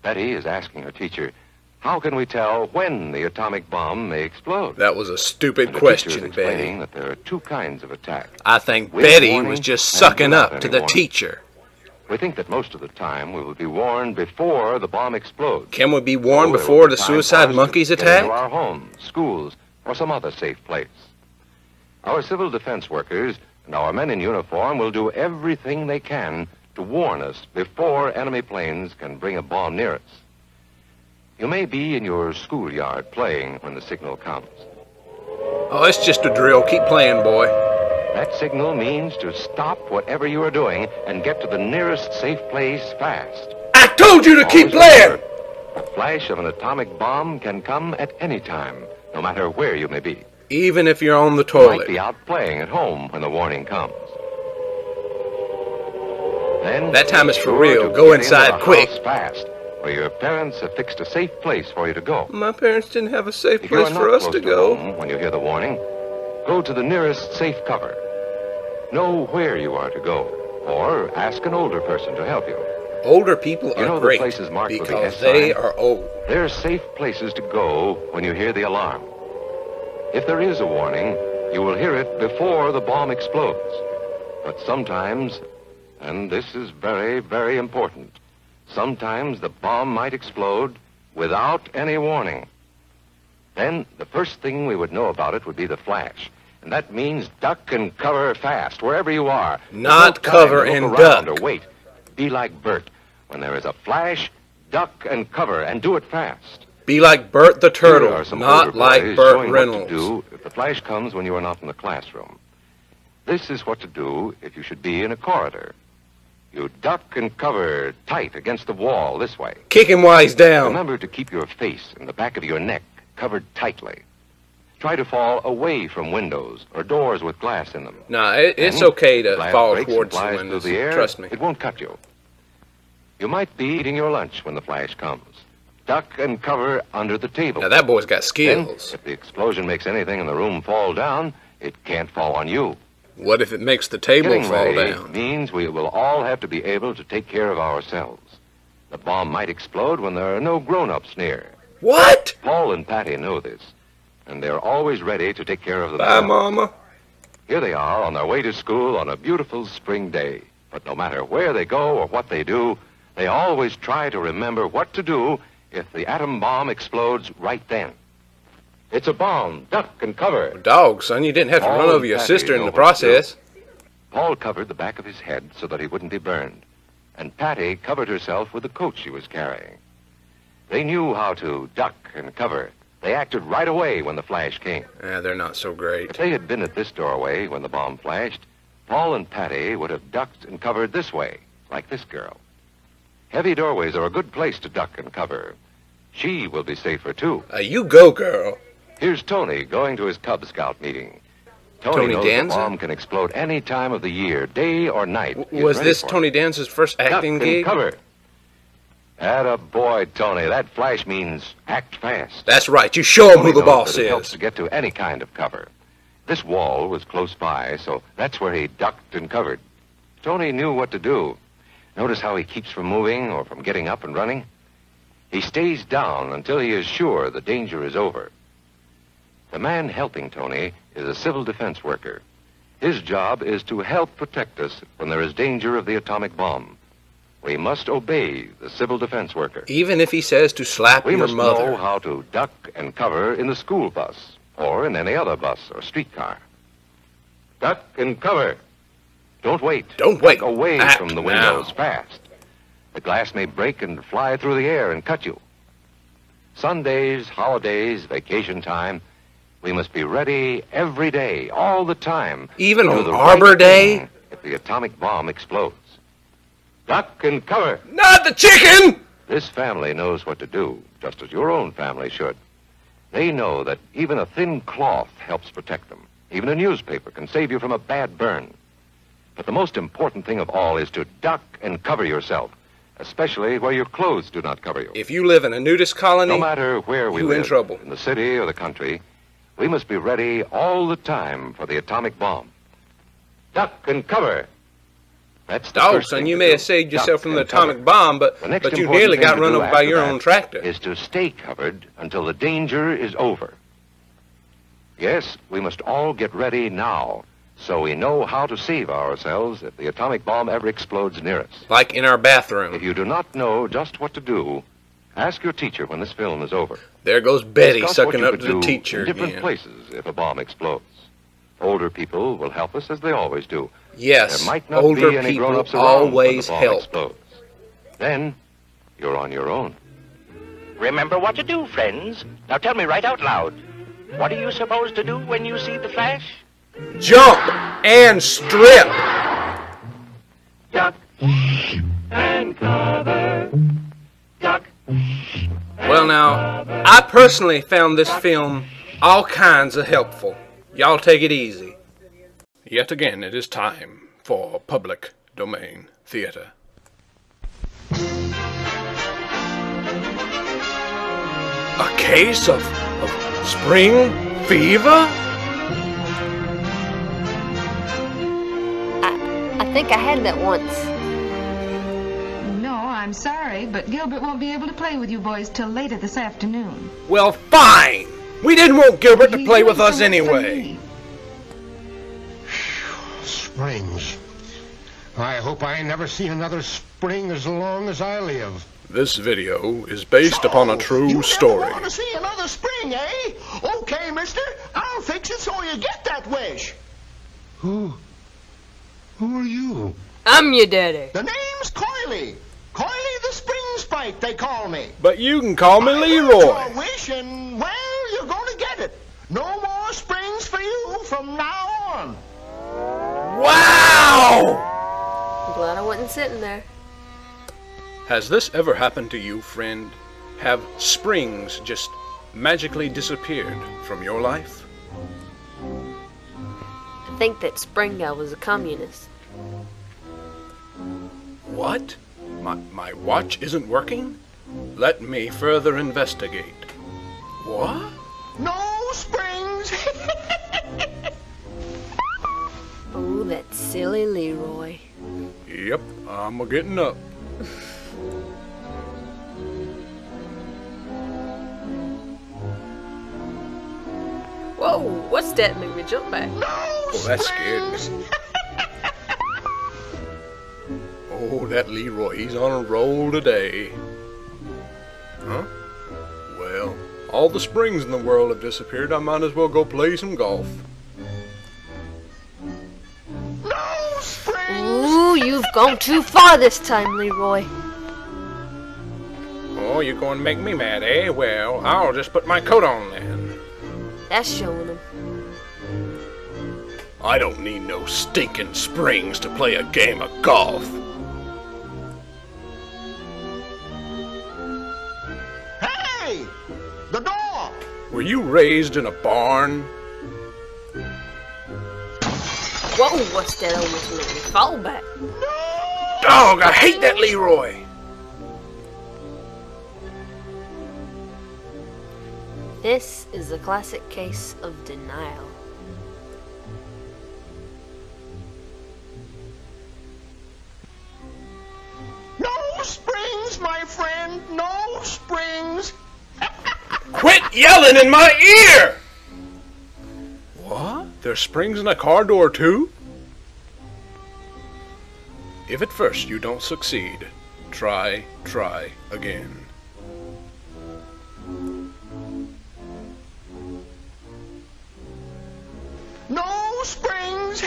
Betty is asking her teacher, how can we tell when the atomic bomb may explode? That was a stupid And the question, teacher is explaining Betty. that there are two kinds of attack. I think With Betty warning was just and sucking without up to any the warning. teacher. We think that most of the time we will be warned before the bomb explodes. Can we be warned So there before will be the time for suicide us monkeys to get attack? into our homes, schools, or some other safe place. Our civil defense workers and our men in uniform will do everything they can to warn us before enemy planes can bring a bomb near us. You may be in your schoolyard playing when the signal comes. Oh, it's just a drill. Keep playing, boy. That signal means to stop whatever you are doing and get to the nearest safe place fast. I told you to keep Always playing! remember, the flash of an atomic bomb can come at any time, no matter where you may be. Even if you're on the You might toilet. be out playing at home when the warning comes. Then That time is be for sure real. to Go get inside into the quick. house fast, where your parents have fixed a safe place for you to go. My parents didn't have a safe If you are place not for us close to go. home when you hear the warning, go to the nearest safe cover. Know where you are to go, or ask an older person to help you. Older people You are know great the places marked with the because S they sign? are old. They're safe places to go when you hear the alarm. If there is a warning, you will hear it before the bomb explodes. But sometimes, and this is very, very important, sometimes the bomb might explode without any warning. Then the first thing we would know about it would be the flash. And that means duck and cover fast, wherever you are. Not cover and duck. Or wait. Be like Bert. When there is a flash, duck and cover, and do it fast. Be like Bert the Turtle, not like Burt Reynolds. What to do if the flash comes when you are not in the classroom. This is what to do if you should be in a corridor. You duck and cover tight against the wall this way. Kick him while he's down. Remember to keep your face and the back of your neck covered tightly. Try to fall away from windows or doors with glass in them. No, it's okay to fall towards the windows. Trust me. It won't cut you. You might be eating your lunch when the flash comes. Duck and cover under the table. Now that boy's got skills. Then, if the explosion makes anything in the room fall down, it can't fall on you. What if it makes the table fall ready down? Means we will all have to be able to take care of ourselves. The bomb might explode when there are no grown-ups near. What? Paul and Patty know this, and they're always ready to take care of Bye, themselves. Mama. Here they are on their way to school on a beautiful spring day. But no matter where they go or what they do, they always try to remember what to do if the atom bomb explodes right then. It's a bomb. Duck and cover. Dog, son, you didn't have to run over your sister in the process. Paul covered the back of his head so that he wouldn't be burned, and Patty covered herself with the coat she was carrying. They knew how to duck and cover. They acted right away when the flash came. They're not so great. If they had been at this doorway when the bomb flashed, Paul and Patty would have ducked and covered this way, like this girl. Heavy doorways are a good place to duck and cover. She will be safer, too. You go, girl. Here's Tony going to his Cub Scout meeting. Tony knows the bomb can explode any time of the year, day or night. Was this Tony Danza's first acting gig? Cover. Attaboy, Tony. That flash means act fast. That's right. You show him who the boss It is. helps to get to any kind of cover. This wall was close by, so that's where he ducked and covered. Tony knew what to do. Notice how he keeps from moving or from getting up and running? He stays down until he is sure the danger is over. The man helping Tony is a civil defense worker. His job is to help protect us when there is danger of the atomic bomb. We must obey the civil defense worker. Even if he says to slap your mother. We must know how to duck and cover in the school bus or in any other bus or streetcar. Duck and cover. Don't wait. Don't wait. Duck away from the windows fast. The glass may break and fly through the air and cut you. Sundays, holidays, vacation time, we must be ready every day, all the time. Even on Arbor Day? If the atomic bomb explodes. Duck and cover. Not the chicken! This family knows what to do, just as your own family should. They know that even a thin cloth helps protect them. Even a newspaper can save you from a bad burn. But the most important thing of all is to duck and cover yourself, especially where your clothes do not cover you. If you live in a nudist colony, no matter where we live, in trouble. In the city or the country, we must be ready all the time for the atomic bomb. Duck and cover. That's the first son, you may have saved yourself from the atomic bomb, but you nearly got run over by your own tractor. Is to stay covered until the danger is over. Yes, we must all get ready now, so we know how to save ourselves if the atomic bomb ever explodes near us. Like in our bathroom. If you do not know just what to do, ask your teacher when this film is over. There goes Betty sucking up to the teacher in different places if a bomb explodes. Older people will help us as they always do. Yes, there might not older be any people grown-ups around always when the bomb help. Explodes. Then, you're on your own. Remember what to do, friends. Now tell me right out loud. What are you supposed to do when you see the flash? Jump and strip. Duck and cover. Duck. Well, now, I personally found this film all kinds of helpful. Y'all take it easy. Yet again, it is time for public domain theater. A case of spring fever? I think I had that once. No, I'm sorry, but Gilbert won't be able to play with you boys till later this afternoon. Well, fine. We didn't want Gilbert to play with us anyway. Springs. I hope I never see another spring as long as I live. This video is based upon a true story. Want to see another spring, eh? Okay, mister. I'll fix it so you get that wish. Who are you? I'm your daddy. The name's Coily. Coily the Spring Spike, they call me. But you can call me Leroy. Your wish, and, well, you're going to get it. No more springs for you from now on. Wow! I'm glad I wasn't sitting there. Has this ever happened to you, friend? Have springs just magically disappeared from your life? I think that Spring Guy was a communist. What? My watch isn't working? Let me further investigate. What? No springs. Oh, that silly Leroy. Yep, I'm a-getting up. Whoa, what's that? Make me jump back. Oh, that scared me. Oh, that Leroy, he's on a roll today. Huh? Well, all the springs in the world have disappeared. I might as well go play some golf. No springs. Ooh, you've gone too far this time, Leroy. Oh, you're going to make me mad, eh? Well, I'll just put my coat on then. That's showing him. I don't need no stinking springs to play a game of golf. Hey! The door! Were you raised in a barn? Whoa, what's that? Almost made me fall back. Dog, I hate that Leroy! This is a classic case of denial. No springs, my friend. No springs. Quit yelling in my ear! What? There's springs in a car door too? If at first you don't succeed, try again. No springs.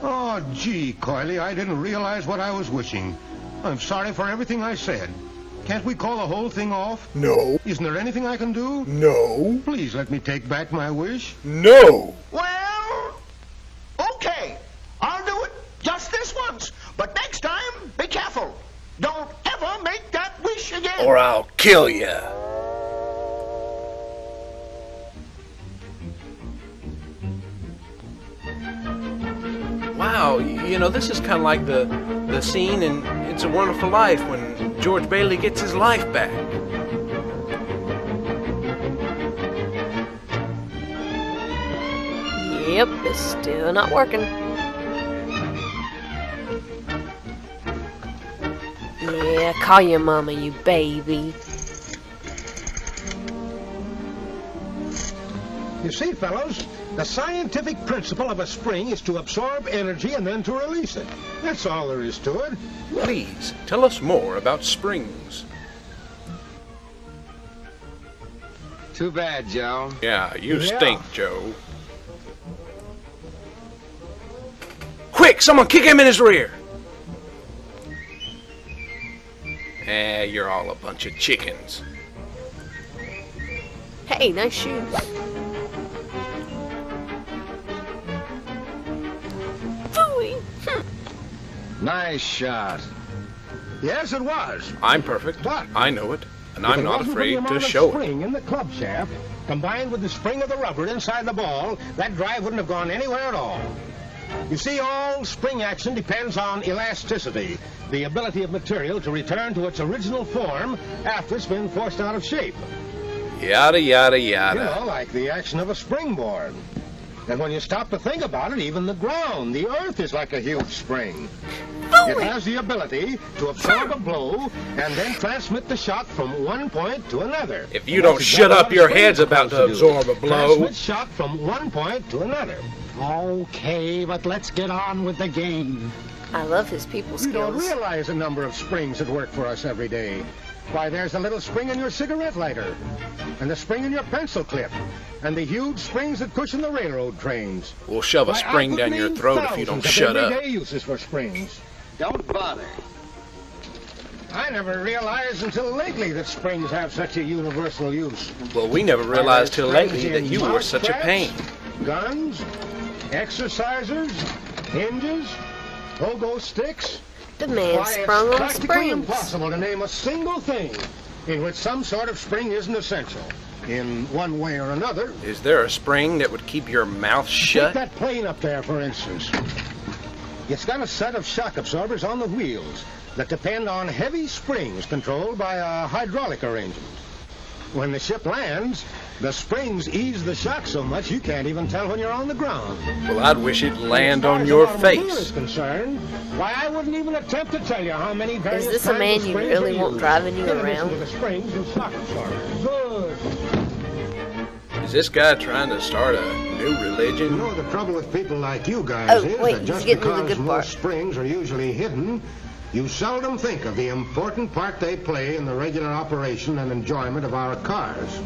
Oh, gee, Coily, I didn't realize what I was wishing. I'm sorry for everything I said. Can't we call the whole thing off? No. Isn't there anything I can do? No. Please let me take back my wish. No. Well, okay. I'll do it just this once. But next time, be careful. Don't ever make that wish again. Or I'll kill you. Wow, you know, this is kind of like the scene in It's a Wonderful Life when George Bailey gets his life back. Yep, it's still not working. Yeah, call your mama, you baby. You see, fellows, the scientific principle of a spring is to absorb energy and then to release it. That's all there is to it. Please, tell us more about springs. Too bad, Joe. Yeah, you stink, Joe. Quick, someone kick him in his rear! You're all a bunch of chickens. Hey, nice shoes. Nice shot. Yes, it was. I'm perfect. But I know it, and if I'm it not wasn't for the afraid amount to of show it. spring in the club shaft, combined with the spring of the rubber inside the ball, that drive wouldn't have gone anywhere at all. You see, all spring action depends on elasticity, the ability of material to return to its original form after it's been forced out of shape. Yada, yada, yada. You know, like the action of a springboard. And when you stop to think about it, even the ground, the earth, is like a huge spring. It has the ability to absorb a blow and then transmit the shock from one point to another. If you don't shut up, your head's about to absorb a blow. Transmit shock from one point to another. Okay, but let's get on with the game. I love his people skills. You don't realize the number of springs that work for us every day. Why, there's a little spring in your cigarette lighter, and the spring in your pencil clip, and the huge springs that cushion the railroad trains. We'll shove a spring down your throat if you don't shut up. Everyday uses for springs. Don't bother. I never realized until lately that springs have such a universal use. Well, we never realized till lately that you were such a pain. Guns, exercisers, hinges, pogo sticks. The man sprung on It's practically springs. impossible to name a single thing in which some sort of spring isn't essential, in one way or another. Is there a spring that would keep your mouth Take shut? that plane up there, for instance. It's got a set of shock absorbers on the wheels that depend on heavy springs controlled by a hydraulic arrangement. When the ship lands, the springs ease the shock so much you can't even tell when you're on the ground. Well, I'd wish it'd land on your face. Is concerned, why, I wouldn't even attempt to tell you how many various Is this a man you really want driving you around? The springs and shock absorbers. Good. Is this guy trying to start a new religion? You know, the trouble with people like you guys Oh, is wait, that he's just getting to the because good part. most springs are usually hidden, you seldom think of the important part they play in the regular operation and enjoyment of our cars.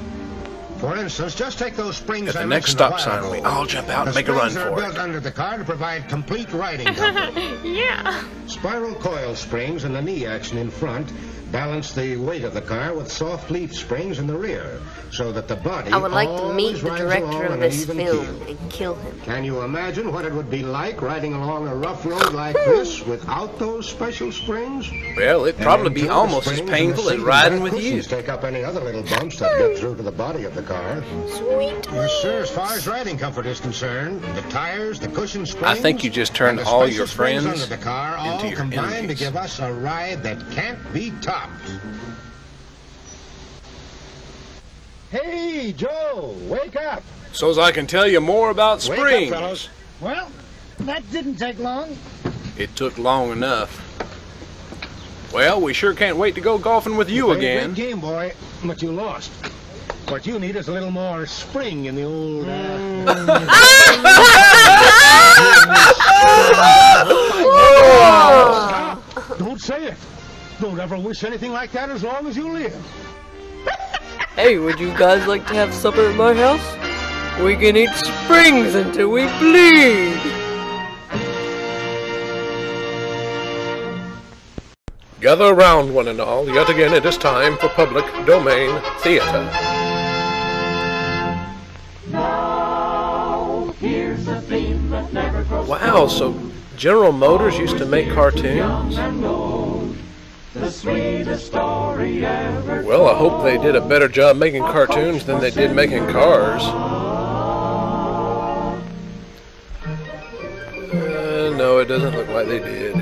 For instance, just take those springs At the I next mentioned a stop while sign, ago. we all jump out and The make a run springs are for built it. under the car to provide complete riding comfort. Yeah. Spiral coil springs and the knee action in front balance the weight of the car with soft leaf springs in the rear, so that the body I would like to meet always the rides director along of on this an even film keel. and kill him. Can you imagine what it would be like riding along a rough road like this without those special springs? Well, it'd probably be And almost as springs and the painful as seat riding back with you. cushions take up any other little bumps that get through to the body of the car. Sweet. Yes, sir. As far as riding comfort is concerned, the tires, the cushion springs, I think you just turned and the all special your springs friends under the car all into your combine to enemies. give us a ride that can't be topped. Hey, Joe, wake up. So's I can tell you more about Wake springs. up, fellows. Well, that didn't take long. It took long enough. Well, we sure can't wait to go golfing with you played a again. great game, boy, but you lost. What you need is a little more spring in the old... Don't say it. Don't ever wish anything like that as long as you live. Hey, would you guys like to have supper at my house? We can eat springs until we bleed. Gather around, one and all. Yet again, it is time for public domain theater. Now, here's a theme that never grows Wow, so General Motors used to make cartoons? the sweetest story ever. Well, I hope they did a better job making cartoons than they did making cars. No, it doesn't look like they did.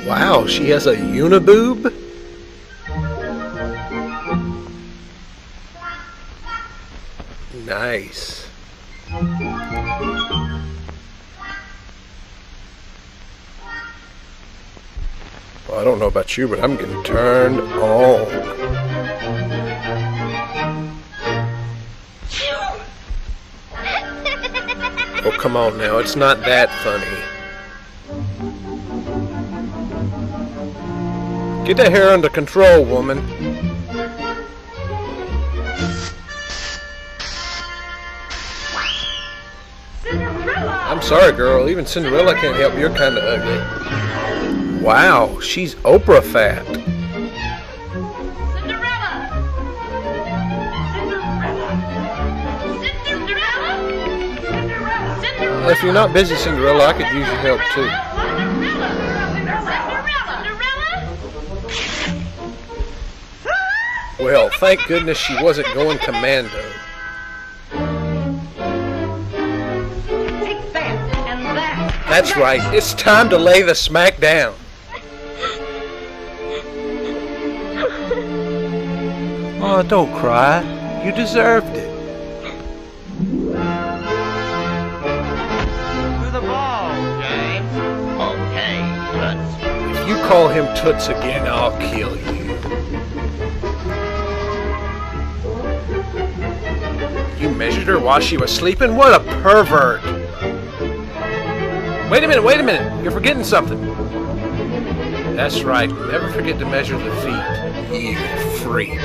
Wow, she has a uniboob? Nice. Well, I don't know about you, but I'm getting turned on. Oh, come on now, it's not that funny. Get that hair under control, woman. I'm sorry, girl. Even Cinderella can't help. You're kind of ugly. Wow, she's Oprah fat. If you're not busy, Cinderella, I could use your help too. Well, thank goodness she wasn't going commando. That's right. It's time to lay the smack down. Oh, don't cry. You deserved it. To the ball, James. Okay, Toots. If you call him Toots again, I'll kill you. You measured her while she was sleeping? What a pervert! Wait a minute, you're forgetting something. That's right, never forget to measure the feet, you freak.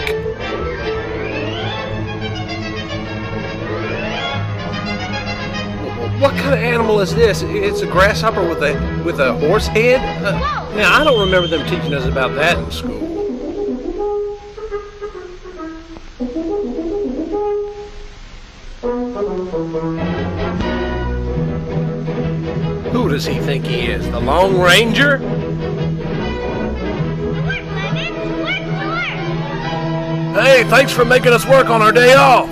What kind of animal is this? It's a grasshopper with a horse head? Now, I don't remember them teaching us about that in school. Who does he think he is? The Lone Ranger? Hey, thanks for making us work on our day off.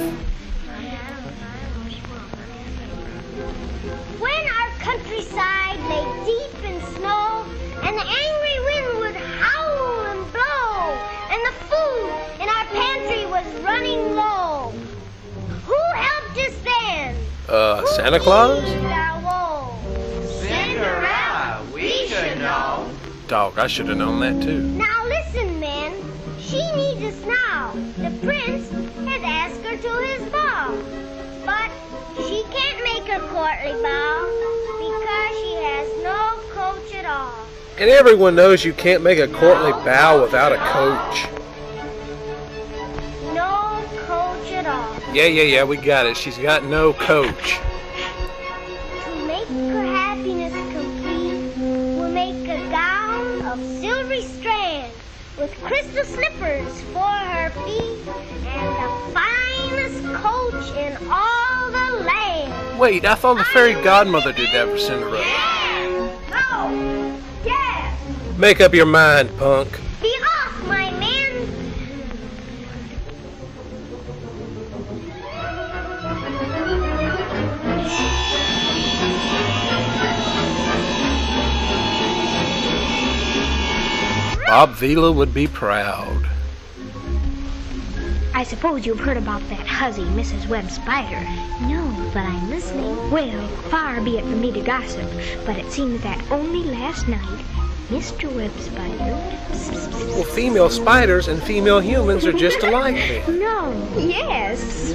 When our countryside lay deep in snow, and the angry wind would howl and blow, and the food in our pantry was running low, who helped us then? Santa Claus? Cinderella, we should know. Dog, I should have known that too. Now listen, men. She needs us now. The prince has asked her to his ball. But she can't make her courtly bow because she has no coach at all. And everyone knows you can't make a courtly bow without a coach. No coach at all. Yeah, we got it. She's got no coach. To make her happiness complete, we'll make a gown of silvery strand with crystal slippers for her feet and the finest coach in all the land. Wait, I thought the fairy godmother did that for Cinderella. No! Yes! Make up your mind, punk. Be off, my man! Bob Vila would be proud. I suppose you've heard about that hussy, Mrs. Webb Spider. No, but I'm listening. Well, far be it from me to gossip, but it seems that only last night, Mr. Webb Spider... Well, female spiders and female humans are just alike then. No, yes.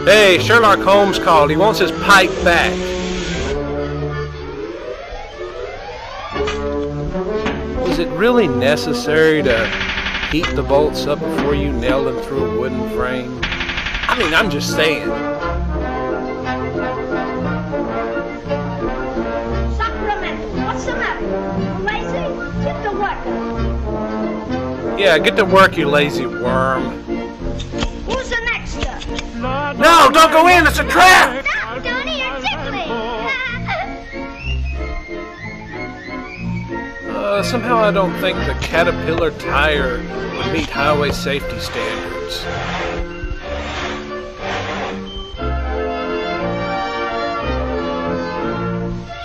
Hey, Sherlock Holmes called. He wants his pipe back. Was it really necessary to heat the bolts up before you nailed them through a wooden frame? I mean, I'm just saying. Sacramento, what's the matter? Lazy? Get to work. Yeah, get to work, you lazy worm. Who's the next judge? No, don't go in, it's a trap! Stop, Tony, you're tickling. Somehow I don't think the Caterpillar tire would meet highway safety standards.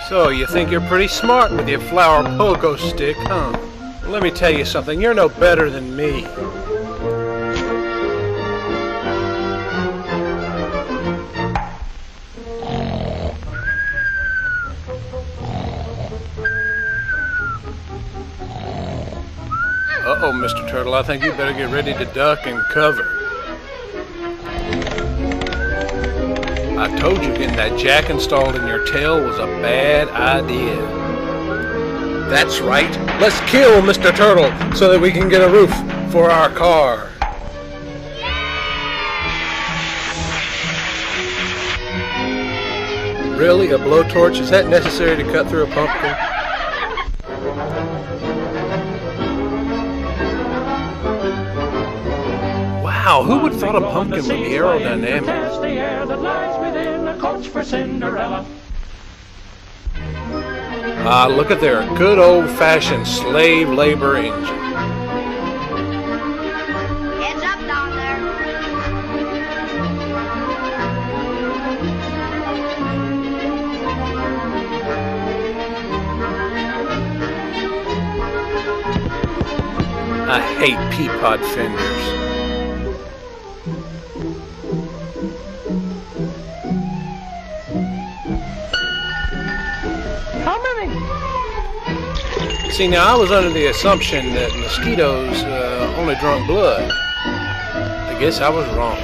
So, you think you're pretty smart with your flower pogo stick, huh? Let me tell you something, you're no better than me. Uh-oh, Mr. Turtle, I think you better get ready to duck and cover. I told you getting that jack installed in your tail was a bad idea. That's right. Let's kill Mr. Turtle so that we can get a roof for our car. Really? A blowtorch? Is that necessary to cut through a pumpkin? Wow, who would have thought a pumpkin would be aerodynamic? The air that lies within a coach for Cinderella. Ah, look at their good old-fashioned slave labor engine. Heads up down there. I hate peapod fenders. How many? See, now I was under the assumption that mosquitoes only drunk blood. I guess I was wrong.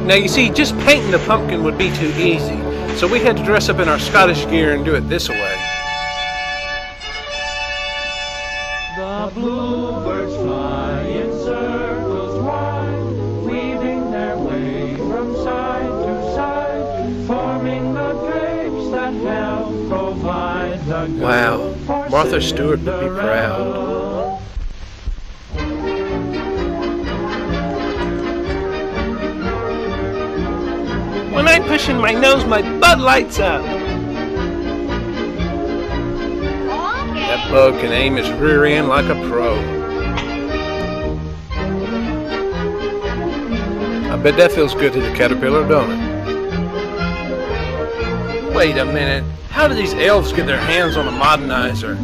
Now you see, just painting the pumpkin would be too easy, so we had to dress up in our Scottish gear and do it this way. The bluebirds fly in circles wide, weaving their way from side to side, forming the drapes that help provide the Wow, Martha Stewart would be proud. When I'm pushing my nose, my butt lights up. That bug can aim his rear end like a pro. I bet that feels good to the caterpillar, don't it? Wait a minute. How do these elves get their hands on a modernizer?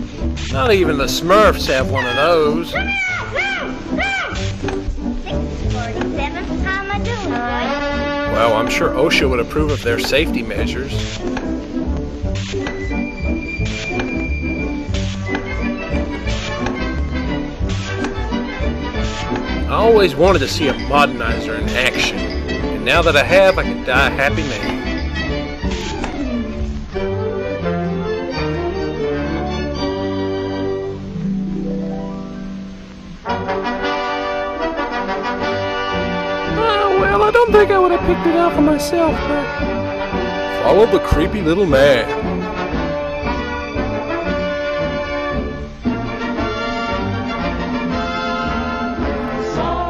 Not even the Smurfs have one of those. Well, I'm sure OSHA would approve of their safety measures. I always wanted to see a modernizer in action, and now that I have, I can die a happy man. Well, I don't think I would have picked it out for myself, but follow the creepy little man.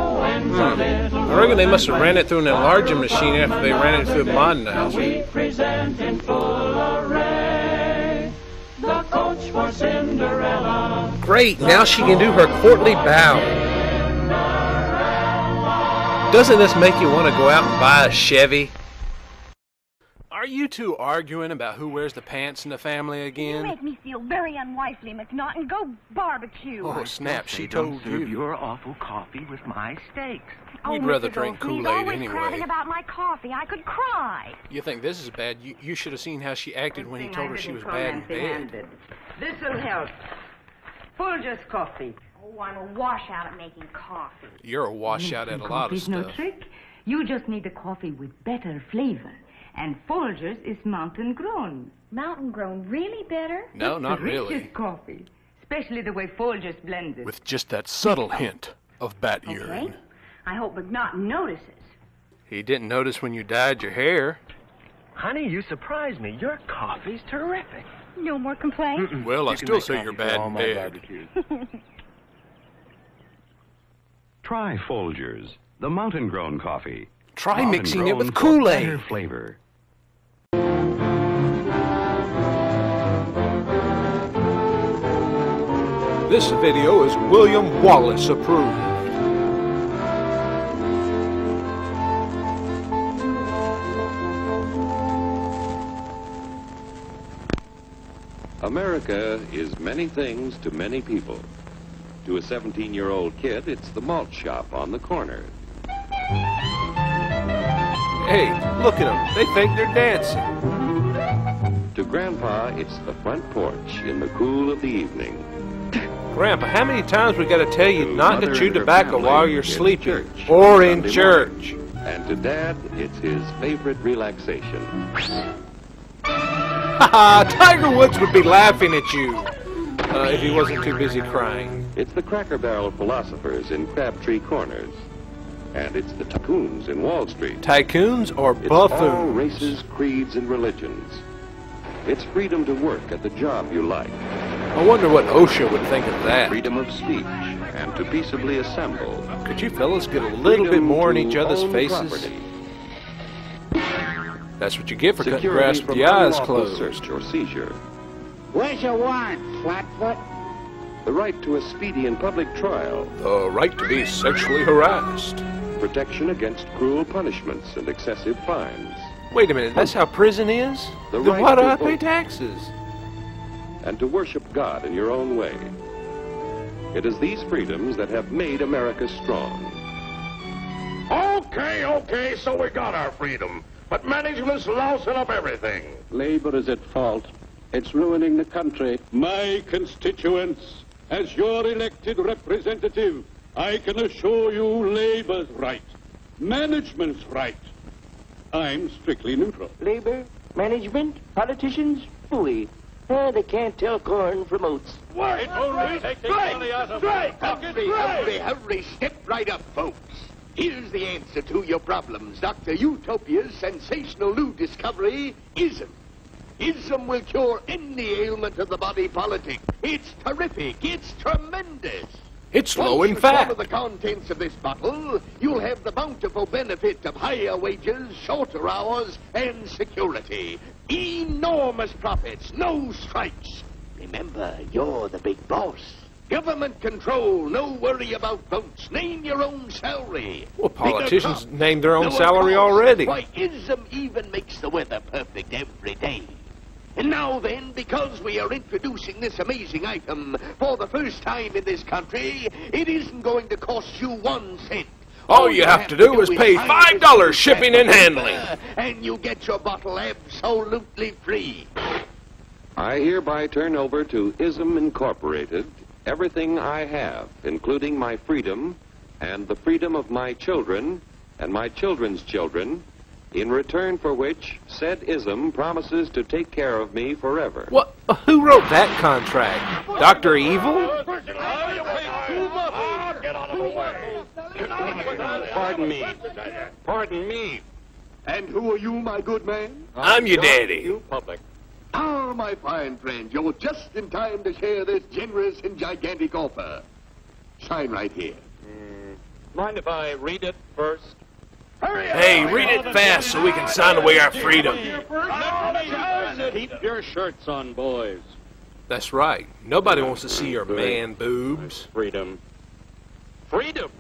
I reckon they must have ran it through an enlarging machine after they ran it through a modernizer. We present in full array the coach for Cinderella. Great, now she can do her courtly bow. Doesn't this make you want to go out and buy a Chevy? Are you two arguing about who wears the pants in the family again? You make me feel very unwisely, McNaughton. Go barbecue. Oh, snap, she told you. Your awful coffee with my steaks. We'd rather drink Kool-Aid anyway. Crabbing about my coffee. I could cry. You think this is bad? You should have seen how she acted when he told her she was bad in bed. This'll help. Folger's coffee. Oh, I'm a washout at making coffee. You're a washout at a lot of Coffee's no stuff. trick. You just need a coffee with better flavor. And Folger's is mountain grown. Mountain grown really better? No, not really. Delicious coffee. Especially the way Folger's blends it. With just that subtle hint of bat urine. Okay. I hope McNaughton notices. He didn't notice when you dyed your hair. Honey, you surprised me. Your coffee's terrific. No more complaints? Well, I still say you're bad in bed. Try Folgers, the mountain-grown coffee. Try mixing it with Kool-Aid. Better flavor. This video is William Wallace approved. America is many things to many people. To a 17-year-old kid, it's the malt shop on the corner. Hey, look at them. They think they're dancing. To Grandpa, it's the front porch in the cool of the evening. Grandpa, how many times we got to tell you not to Mother chew and her tobacco family while you're in sleeping church or on in Sunday church? morning. And to Dad, it's his favorite relaxation. Haha, Tiger Woods would be laughing at you if he wasn't too busy crying. It's the Cracker Barrel philosophers in Crabtree Corners. And it's the tycoons in Wall Street. Tycoons or It's all buffoons? races, creeds, and religions. It's freedom to work at the job you like. I wonder what OSHA would think of that. Freedom of speech and to peaceably assemble. Could you fellas get a little bit more in each other's own faces? property. That's what you get for cutting Security grass with from the eyes unlawful closed. search or seizure. Where's your warrant, Flatfoot? The right to a speedy and public trial. The right to be sexually harassed. Protection against cruel punishments and excessive fines. Wait a minute, that's how prison is? The Then right why do to I pay vote. taxes? And to worship God in your own way. It is these freedoms that have made America strong. Okay, so we got our freedom. But management's lousing up everything. Labor is at fault. It's ruining the country. My constituents, as your elected representative, I can assure you Labor's right. Management's right. I'm strictly neutral. Labor, management, politicians, fooey. They can't tell corn from oats. Wait, Hurry, step right up, folks. Here's the answer to your problems. Dr. Utopia's sensational new discovery, ISM. ISM will cure any ailment of the body politic. It's terrific. It's tremendous. It's low in Once you fat. swallow the contents of this bottle, you'll have the bountiful benefit of higher wages, shorter hours, and security. Enormous profits, no strikes. Remember, you're the big boss. Government control, no worry about votes. Name your own salary. Well, politicians Bigger named their own lower salary costs. already. Why, ISM even makes the weather perfect every day. And now then, because we are introducing this amazing item for the first time in this country, it isn't going to cost you 1 cent. All you have to do is pay $5 shipping and handling. And you get your bottle absolutely free. I hereby turn over to ISM Incorporated everything I have, including my freedom and the freedom of my children and my children's children, in return for which said ISM promises to take care of me forever. What? Who wrote that contract? Dr. Evil? Pardon me. And who are you, my good man? I'm your daddy. Public. Ah, my fine friend, you're just in time to share this generous and gigantic offer. Sign right here. Mind if I read it first? Hey, read it fast so we can sign away our freedom. Keep your shirts on, boys. That's right. Nobody wants to see your man boobs. Freedom. Freedom?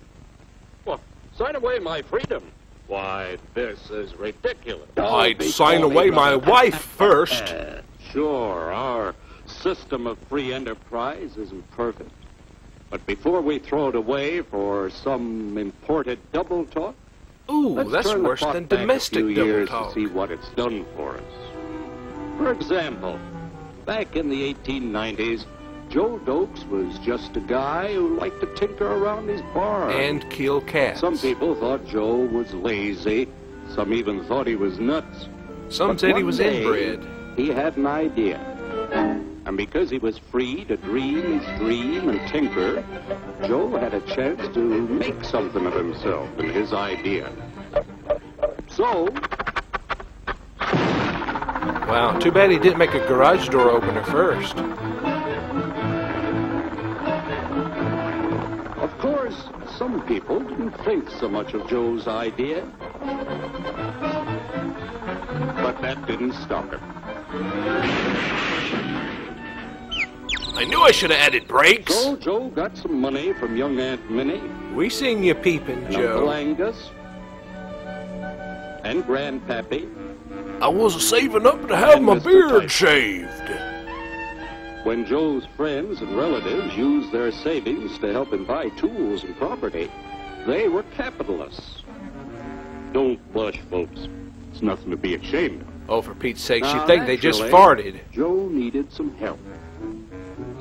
Well, sign away my freedom. Why, this is ridiculous. I'd sign away my wife first. Sure, our system of free enterprise isn't perfect. But before we throw it away for some imported double talk, Ooh, let's that's turn the worse clock than back domestic a few double years talk. to see what it's done for us. For example, back in the 1890s, Joe Dokes was just a guy who liked to tinker around his barn. And kill cats. Some people thought Joe was lazy. Some even thought he was nuts. Some But said he one was day, inbred. He had an idea. And because he was free to dream his dream and tinker, Joe had a chance to make something of himself and his idea. So, Wow, too bad he didn't make a garage door opener first. of course, some people didn't think so much of Joe's idea. But that didn't stop him. I knew I should have added brakes. So Joe got some money from young Aunt Minnie. We seen you peeping, And Joe. Uncle Angus. And Grandpappy. I was saving up to have And my Mr. beard Tyson. shaved. When Joe's friends and relatives used their savings to help him buy tools and property, they were capitalists. Don't blush, folks. It's nothing to be ashamed of. Oh, for Pete's sake, Now, you think they just naturally, farted. Joe needed some help.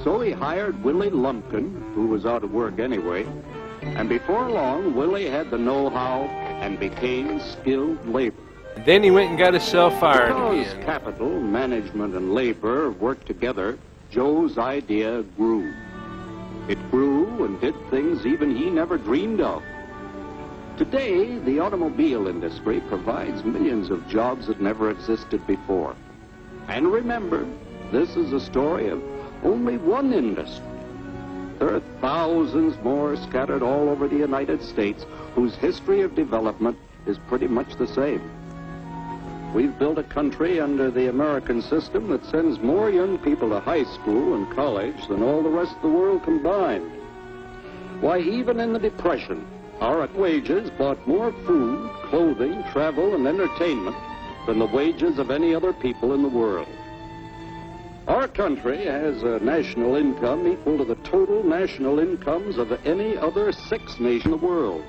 So he hired Willie Lumpkin, who was out of work anyway, and before long, Willie had the know-how and became skilled labor. Then he went and got himself fired Because again. capital, management, and labor worked together, Joe's idea grew. It grew and did things even he never dreamed of. Today, the automobile industry provides millions of jobs that never existed before. And remember, this is a story of only one industry. There are thousands more scattered all over the United States whose history of development is pretty much the same. We've built a country under the American system that sends more young people to high school and college than all the rest of the world combined. Why, even in the Depression, our wages bought more food, clothing, travel, and entertainment than the wages of any other people in the world. Our country has a national income equal to the total national incomes of any other 6 nation in the world.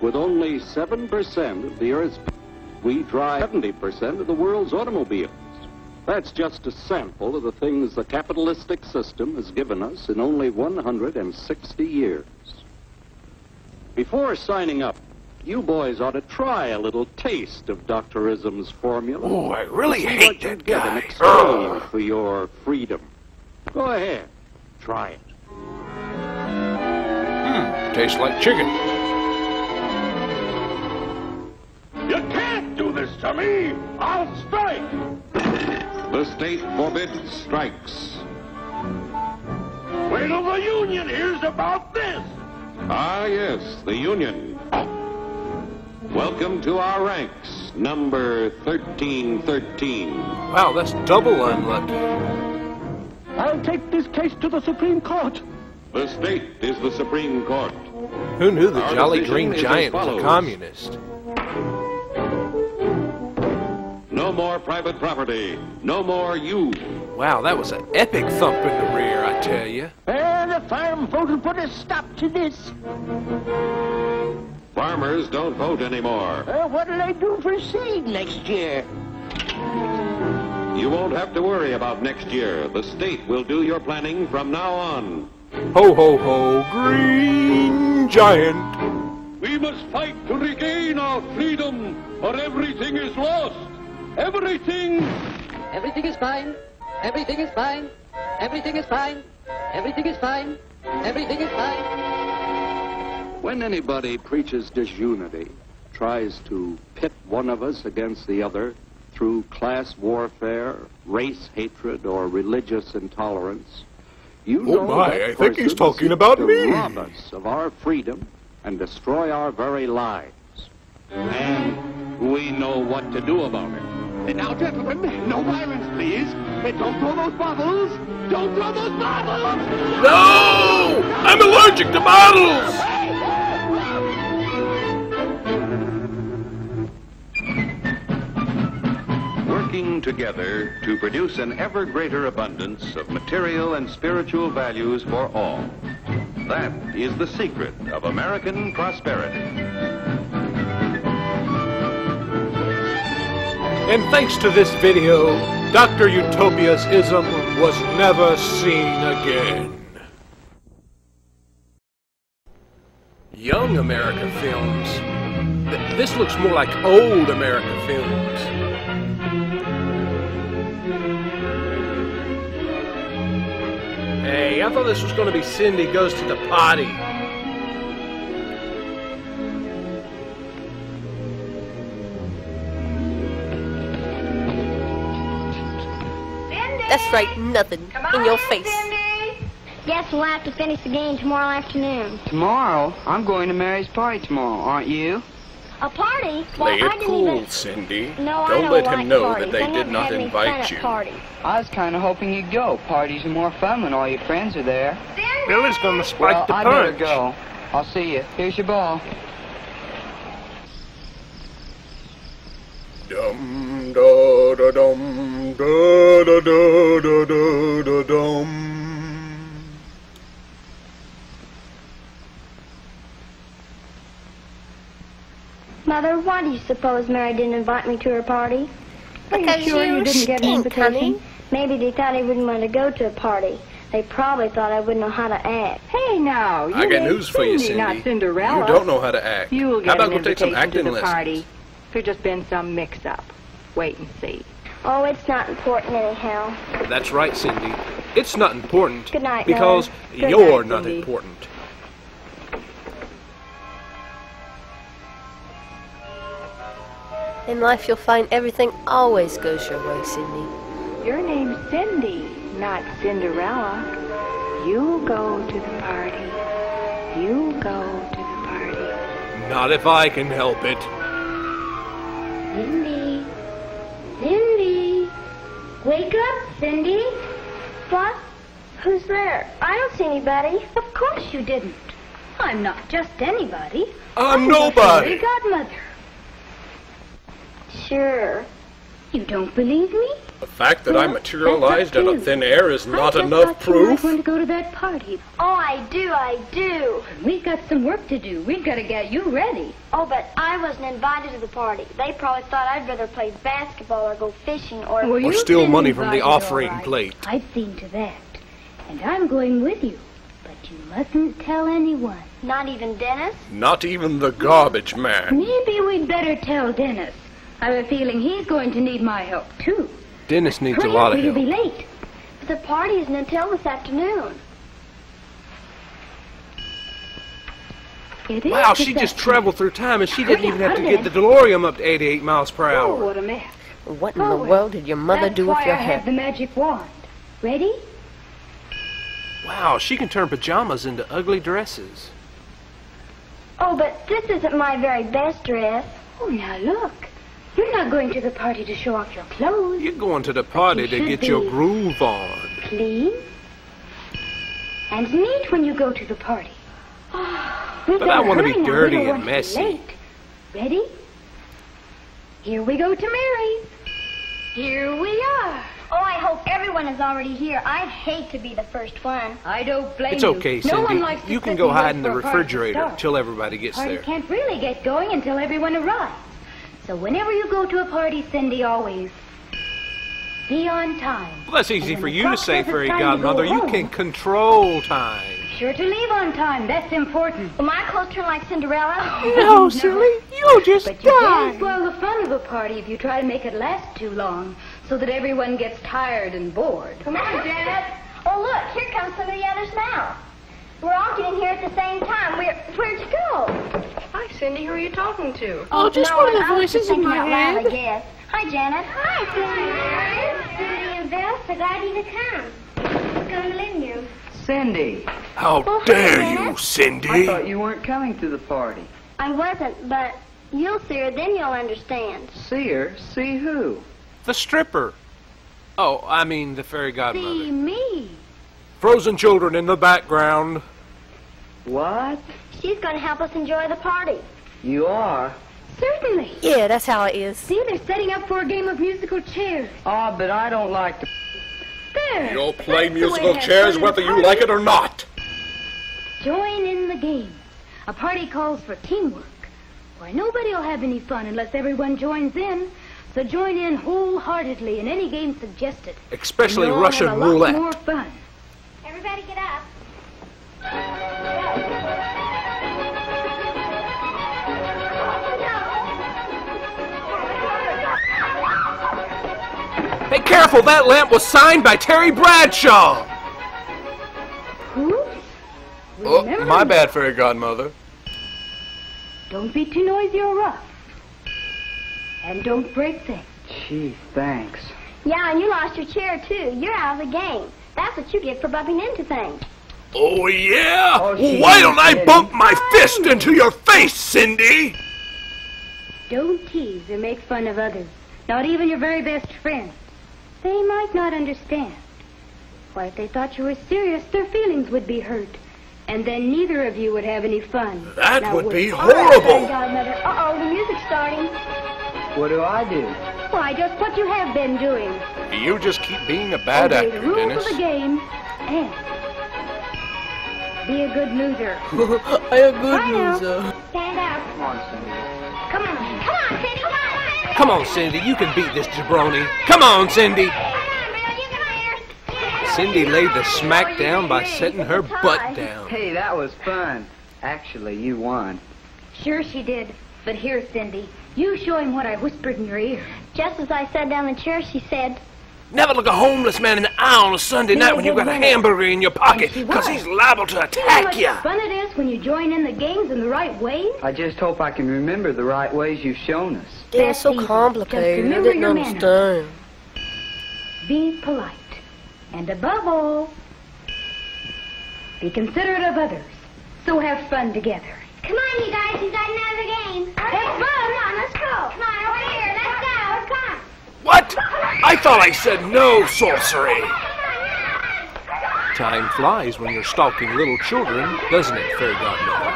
With only 7% of the Earth's people, we drive 70% of the world's automobiles. That's just a sample of the things the capitalistic system has given us in only 160 years. Before signing up, you boys ought to try a little taste of Dr. Ism's formula. Oh, I really See hate what you that get guy. in exchange for your freedom. Go ahead, try it. Tastes like chicken. You can't do this to me! I'll strike! The state forbids strikes. Wait till the union hears about this! Ah, yes, the union. Welcome to our ranks, number 1313. Wow, that's double unlucky. I'll take this case to the Supreme Court. The state is the Supreme Court. Who knew the Our Jolly decision Green is as Giant was a follows. communist? No more private property. No more you. Wow, that was an epic thump in the rear, I tell you. The farm folks will put a stop to this. Farmers don't vote anymore. What'll they do for seed next year? You won't have to worry about next year. The state will do your planning from now on. Ho, ho, ho, Green Giant. We must fight to regain our freedom, or everything is lost. Everything! Everything is fine. Everything is fine. Everything is fine. Everything is fine. Everything is fine. When anybody preaches disunity, tries to pit one of us against the other through class warfare, race hatred, or religious intolerance, you know my, that I think he's person talking seeks about to me. rob us of our freedom and destroy our very lives. And we know what to do about it. Now, gentlemen, no violence, please. Don't throw those bottles. Don't throw those bottles! No! I'm allergic to bottles! Working together to produce an ever greater abundance of material and spiritual values for all. That is the secret of American prosperity. And thanks to this video, Dr. Utopia's ism was never seen again. Young America films. This looks more like old America films. Hey, I thought this was going to be Cindy Goes to the Potty. That's right, nothing. In your face. Yes, we'll have to finish the game tomorrow afternoon. Tomorrow? I'm going to Mary's party tomorrow, aren't you? A party? Play Well, I it didn't cool, even... Cindy. No, I Don't don't let like him know parties. that they I did never not had any invite fun at you. parties. I was kind of hoping you'd go. Parties are more fun when all your friends are there. Billy's gonna spike the I punch. better go. I'll see you. Here's your ball. Dum da da dum da da da da da da dum. Mother, why do you suppose Mary didn't invite me to her party? Are you Because sure you you didn't get an stink, invitation? honey. Maybe they thought I wouldn't want to go to a party. They probably thought I wouldn't know how to act. Hey, now, you I got ain't news for you, Cindy, Cindy. not Cinderella. You don't know how to act. You'll How get about an go take some invitation to acting the lessons? party. Could just been some mix-up. Wait and see. Oh, it's not important anyhow. That's right, Cindy. It's not important Good night, because Mother. Good you're night, not Cindy. important. In life, you'll find everything always goes your way, Cindy. Your name's Cindy, not Cinderella. You go to the party. You go to the party. Not if I can help it. Cindy. Cindy. Wake up, Cindy. What? Who's there? I don't see anybody. Of course you didn't. I'm not just anybody. I'm nobody. Fairy godmother. Sure. You don't believe me? The fact that I materialized out of thin air is not enough proof. I want to go to that party. Oh, I do. We've got some work to do. We've got to get you ready. Oh, but I wasn't invited to the party. They probably thought I'd rather play basketball or go fishing or... Or steal money from the offering plate. I've seen to that. And I'm going with you. But you mustn't tell anyone. Not even Dennis? Not even the garbage man. Maybe we'd better tell Dennis. I have a feeling he's going to need my help, too. Dennis needs a lot of help. We'll be late. But the party isn't until this afternoon. Wow, she just traveled through time and she didn't even have to get the DeLorean up to 88 miles per hour. Oh, what a mess. What in the world did your mother do with your hair? That's why I have the magic wand. Ready? Wow, she can turn pajamas into ugly dresses. Oh, but this isn't my very best dress. Oh, now look. You're not going to the party to show off your clothes. You're going to the party to get your groove on. Clean and neat when you go to the party. But I want to be dirty and messy. Ready? Here we go to Mary's. Here we are. Oh, I hope everyone is already here. I'd hate to be the first one. I don't blame you. It's okay, Cindy. No one likes to you can sit go and hide wait in the for a party to refrigerator start. until everybody gets Party there. can't really get going until everyone arrives. So whenever you go to a party, Cindy, always be on time. Well, that's easy for you to say, Fairy Godmother. You can control time. Sure to leave on time. That's important. Will my clothes turn like Cinderella? No, silly. You'll just But you can't spoil the fun of a party if you try to make it last too long, so that everyone gets tired and bored. Come on, Janet. Oh, look, here come some of the others now. We're all getting here at the same time. Where'd you go? Hi, Cindy. Who are you talking to? Oh, just no, one of the I was voices in thinking my out loud, head. I guess. Hi, Janet. Hi, Cindy and Bill. So glad you could come. Come to the living room. Cindy. How dare you, Cindy? I thought you weren't coming to the party. I wasn't, but you'll see her, then you'll understand. See her? See who? The stripper. Oh, I mean the Fairy Godmother. See me. Frozen children in the background. What? She's going to help us enjoy the party. You are? Certainly. Yeah, that's how it is. See, they're setting up for a game of musical chairs. Oh, but I don't like to... There. You'll play That's the musical way to have chairs fun whether in a you party. like it or not. Join in the game. A party calls for teamwork. Why, nobody will have any fun unless everyone joins in. So join in wholeheartedly in any game suggested. Especially You'll Russian have a lot roulette. more fun. Everybody get up. Hey, careful! That lamp was signed by Terry Bradshaw! Who? Oh, my bad, Fairy Godmother. Don't be too noisy or rough. And don't break things. Gee, thanks. Yeah, and you lost your chair, too. You're out of the game. That's what you get for bumping into things. Oh, yeah? Oh, she Why don't I did. bump my fist into your face, Cindy? Don't tease or make fun of others. Not even your very best friends. They might not understand. Why, if they thought you were serious, their feelings would be hurt. And then neither of you would have any fun. That Now, would be All right, Fairy horrible. Godmother. Uh-oh, the music's starting. What do I do? Why, just what you have been doing. You just keep being a bad Obey the actor, rules Dennis. of the game and be a good loser. I a good I know. loser. Stand up. Come on, Cindy. Come on, Cindy, come on. Come on, Cindy. You can beat this jabroni. Come on, Cindy. Cindy laid the smack down by setting her butt down. Hey, that was fun. Actually, you won. Sure she did. But here, Cindy, you show him what I whispered in your ear. Just as I sat down in the chair, she said, Never look a homeless man in the eye on a Sunday night when you've got a hamburger in your pocket, she because was. he's liable to See how attack much you. fun it is when you join in the games in the right way? I just hope I can remember the right ways you've shown us. Yeah, it's so That's easy. complicated. Just I remember didn't your manners. understand. Be polite. And above all, be considerate of others. So have fun together. Come on, you guys. We've got another game. Have fun. Come on, let's go. Come on, over here. Let's go. Come on. What? I thought I said no sorcery. Time flies when you're stalking little children, doesn't it, Fairy Godmother?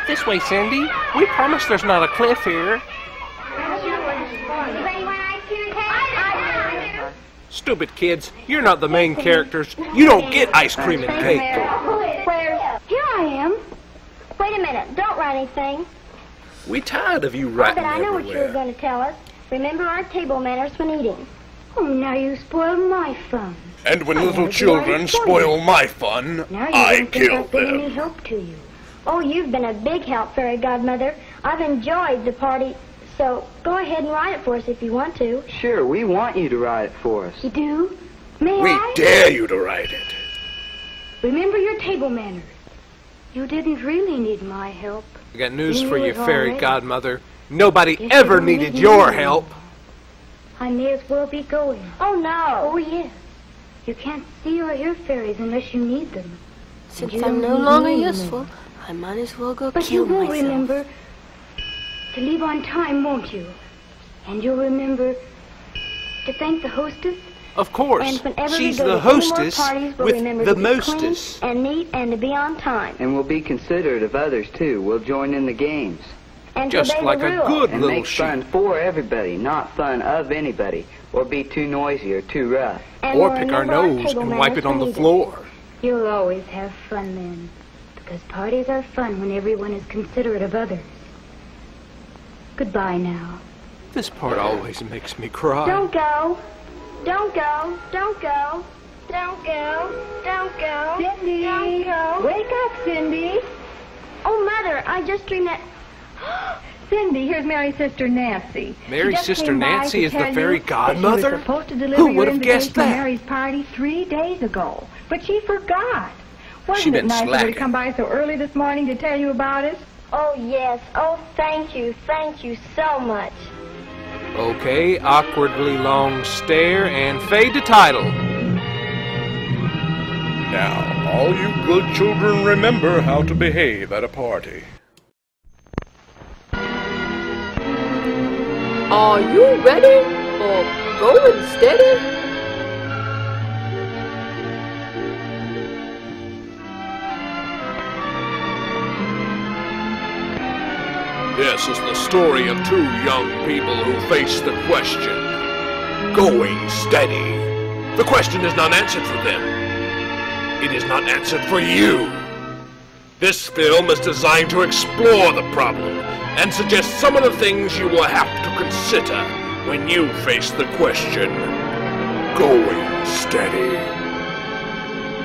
This way, Cindy. We promise there's not a cliff here. Stupid kids, you're not the main characters. You don't get ice cream and cake. Where? Here I am. Wait a minute. Don't write anything. We tired of you writing But I know what you were going to tell us. Remember our table manners when eating. Oh, now you spoil my fun. And when little children spoil my fun, I kill I've been any them. help to you. Oh, you've been a big help, Fairy Godmother. I've enjoyed the party, so go ahead and write it for us if you want to. Sure, we want you to write it for us. You do? May We I? dare you to write it. Remember your table manners. You didn't really need my help. I got news You for knew you, it Fairy already. Godmother. Nobody Guess ever you don't needed need your me help. I may as well be going. Oh, no. Oh, yes. You can't see or hear fairies unless you need them. Since You I'm don't no need longer me useful, anymore. I might as well go But kill you will myself. remember to leave on time, won't you? And you'll remember to thank the hostess. Of course. And whenever She's we go the to any more hostess parties, we'll with remember the to be mostest. clean and neat and to be on time. And we'll be considerate of others, too. We'll join in the games. And Just obey like the a rules. good And little make sheep. fun for everybody, not fun of anybody. Or be too noisy or too rough. And Or we'll pick our remember nose table and wipe manners it on when the needed. floor. You'll always have fun then. Because parties are fun when everyone is considerate of others. Goodbye now. This part always makes me cry. Don't go. Don't go. Don't go. Don't go. Don't go. Cindy! Don't go. Wake up, Cindy! Oh, Mother, I just dreamed that... Cindy, here's Mary's sister Nancy. Mary's She just sister came by Nancy to is the tell you fairy that godmother? She was supposed to deliver Who your would have guessed invitation to that? Mary's party 3 days ago, but she forgot. She Wasn't it been nice of her slacking. to come by so early this morning to tell you about it? Oh, yes. Oh, thank you. Thank you so much. Okay, awkwardly long stare and fade to title. Now, all you good children remember how to behave at a party. Are you ready or going steady? This is the story of two young people who face the question, going steady. The question is not answered for them. It is not answered for you. This film is designed to explore the problem and suggest some of the things you will have to consider when you face the question, going steady.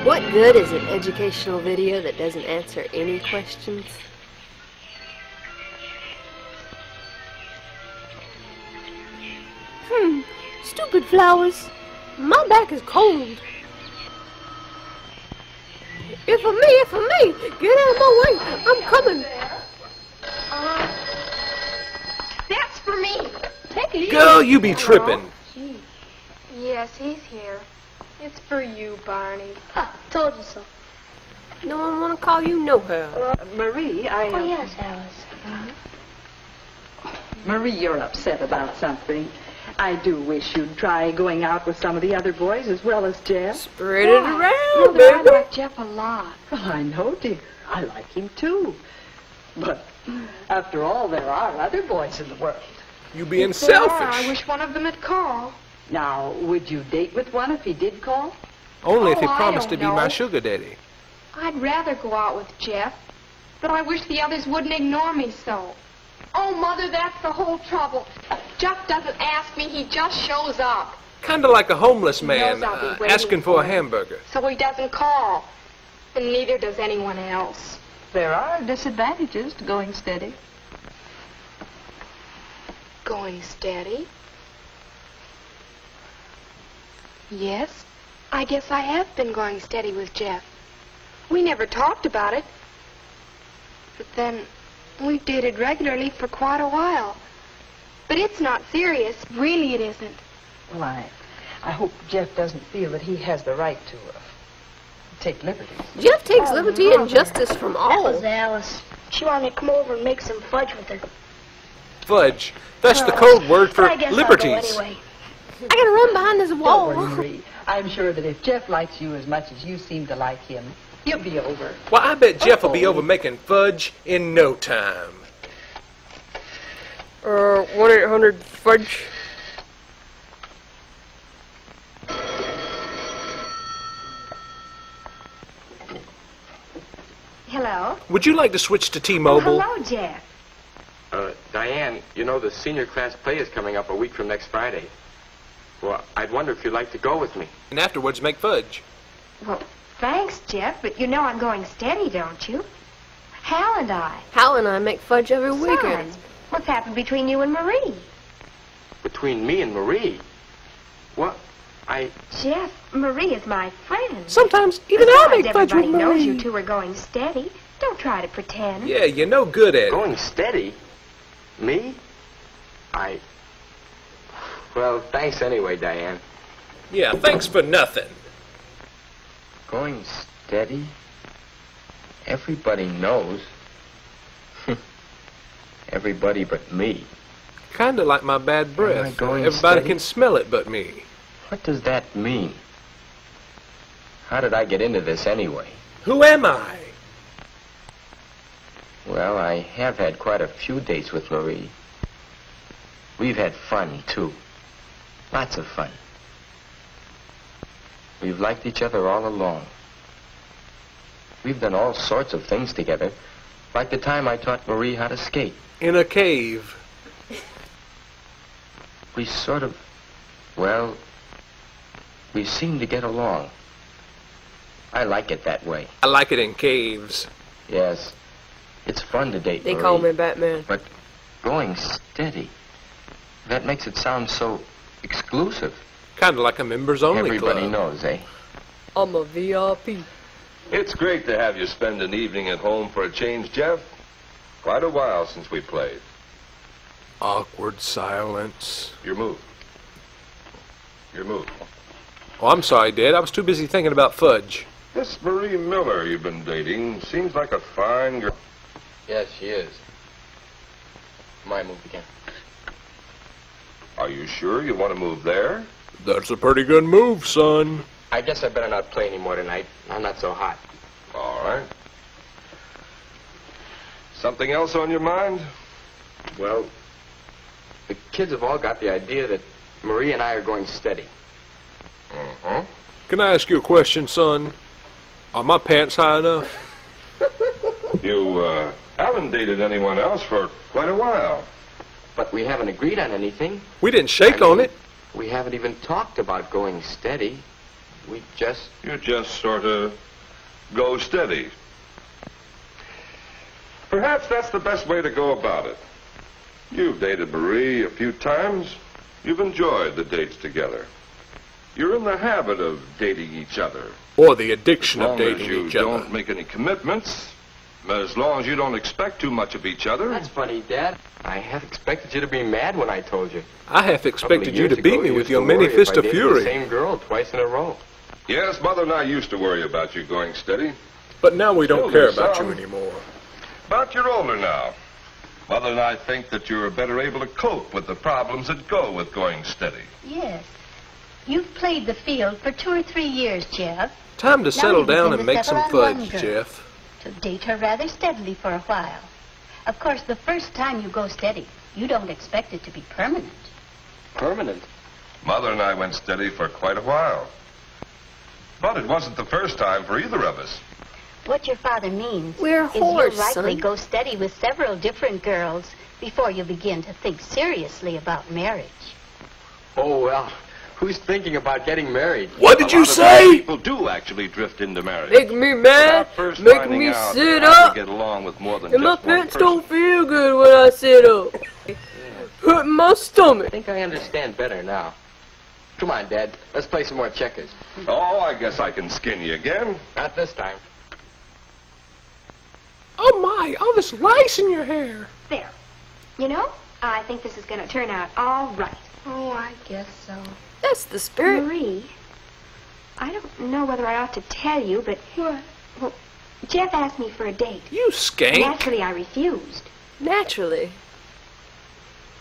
What good is an educational video that doesn't answer any questions? Stupid flowers. My back is cold. It's for me, it's for me. Get out of my way. I'm coming. That's for me. Take it easy. Girl, you be tripping. Yes, he's here. It's for you, Barney. Told you so. No one want to call you no how. Marie, Oh, yes, Alice. Marie, you're upset about something. I do wish you'd try going out with some of the other boys as well as Jeff. Spread it around, Mother, I baby. like Jeff a lot. Well, I know, dear. I like him too. But after all, there are other boys in the world. You being If there are, I selfish. wish one of them had called. Now, would you date with one if he did call? Only if he Oh, I promised to don't be my know. sugar daddy. I'd rather go out with Jeff, but I wish the others wouldn't ignore me so. Oh, Mother, that's the whole trouble. Jeff doesn't ask me, he just shows up. Kinda like a homeless He man knows I'll be waiting asking for a him. hamburger. So he doesn't call. And neither does anyone else. There are disadvantages to going steady. Going steady? Yes, I guess I have been going steady with Jeff. We never talked about it. But then, we've dated regularly for quite a while. But it's not serious. Really, it isn't. Well, I hope Jeff doesn't feel that he has the right to take liberties. Jeff takes liberty and justice from That all. was Alice. She wanted to come over and make some fudge with her. Fudge. That's the Oh, code word for but I guess I'll go liberties. anyway. I gotta run behind this Don't wall. worry, Marie. I'm sure that if Jeff likes you as much as you seem to like him, He'll be over. Well, I bet Jeff will be over making fudge in no time. 1-800-FUDGE. Hello? Would you like to switch to T-Mobile? Hello, Jeff. Diane, you know the senior class play is coming up a week from next Friday. Well, I'd wonder if you'd like to go with me. And afterwards make fudge. Well, thanks, Jeff, but you know I'm going steady, don't you? Hal and I. Hal and I make fudge every weekend. Besides, what's happened between you and Marie? Between me and Marie? What? Jeff, Marie is my friend. Sometimes even I make fudge with Everybody Marie. knows you two are going steady. Don't try to pretend. Yeah, you're no good at it. Going steady? Me? Well, thanks anyway, Diane. Yeah, thanks for nothing. Going steady? Everybody knows. Everybody but me. Kinda like my bad breath. Am I going Everybody steady? can smell it but me. What does that mean? How did I get into this anyway? Who am I? Well, I have had quite a few dates with Marie. We've had fun, too. Lots of fun. We've liked each other all along. We've done all sorts of things together, like the time I taught Marie how to skate. In a cave. We sort of, well, we seem to get along. I like it that way. I like it in caves. Yes. It's fun to date They Marie. call me Batman. But going steady, that makes it sound so exclusive. Kinda like a members-only club. Everybody knows, eh? I'm a VIP. It's great to have you spend an evening at home for a change, Jeff. Quite a while since we played. Awkward silence. Your move. Your move. Oh, I'm sorry, Dad. I was too busy thinking about fudge. This Marie Miller you've been dating seems like a fine girl. Yes, she is. My move again. Are you sure you want to move there? That's a pretty good move, son. I guess I better not play anymore tonight. I'm not so hot. All right. Something else on your mind? Well, the kids have all got the idea that Marie and I are going steady. Uh-huh. Can I ask you a question, son? Are my pants high enough? You, haven't dated anyone else for quite a while. But we haven't agreed on anything. We didn't shake on it. We haven't even talked about going steady. We just... You just sort of go steady. Perhaps that's the best way to go about it. You've dated Marie a few times. You've enjoyed the dates together. You're in the habit of dating each other. Or the addiction of dating As long as each you other. don't make any commitments, as long as you don't expect too much of each other. That's funny, Dad. I half expected you to be mad when I told you. I half expected you to Couple of beat years me ago, with you your used to many worry fist if I of dated fury. the same girl twice in a row. Yes, Mother and I used to worry about you going steady. But now we don't Still care do about some. you anymore. But you're older now. Mother and I think that you're better able to cope with the problems that go with going steady. Yes. You've played the field for 2 or 3 years, Jeff. Time to Now settle you down begin and to make settle some on one fudge, girl. Jeff. To date her rather steadily for a while. Of course, the first time you go steady, you don't expect it to be permanent. Permanent? Mother and I went steady for quite a while. But it wasn't the first time for either of us. What your father means We're is whores, you'll likely son. go steady with several different girls before you begin to think seriously about marriage. Oh, well, who's thinking about getting married? What did you A lot of say? people do actually drift into marriage. Make me mad, without first make finding me out sit how to up, get along with more than and my just one pants person. don't feel good when I sit up. Hurt my I stomach. think I understand better now. Come on, Dad. Let's play some more checkers. Oh, I guess I can skin you again. Not this time. Oh my, all this lice in your hair. There. You know, I think this is going to turn out all right. Oh, I guess so. That's the spirit. Marie, I don't know whether I ought to tell you, but... What? Well, Jeff asked me for a date. You skank. Naturally, I refused. Naturally.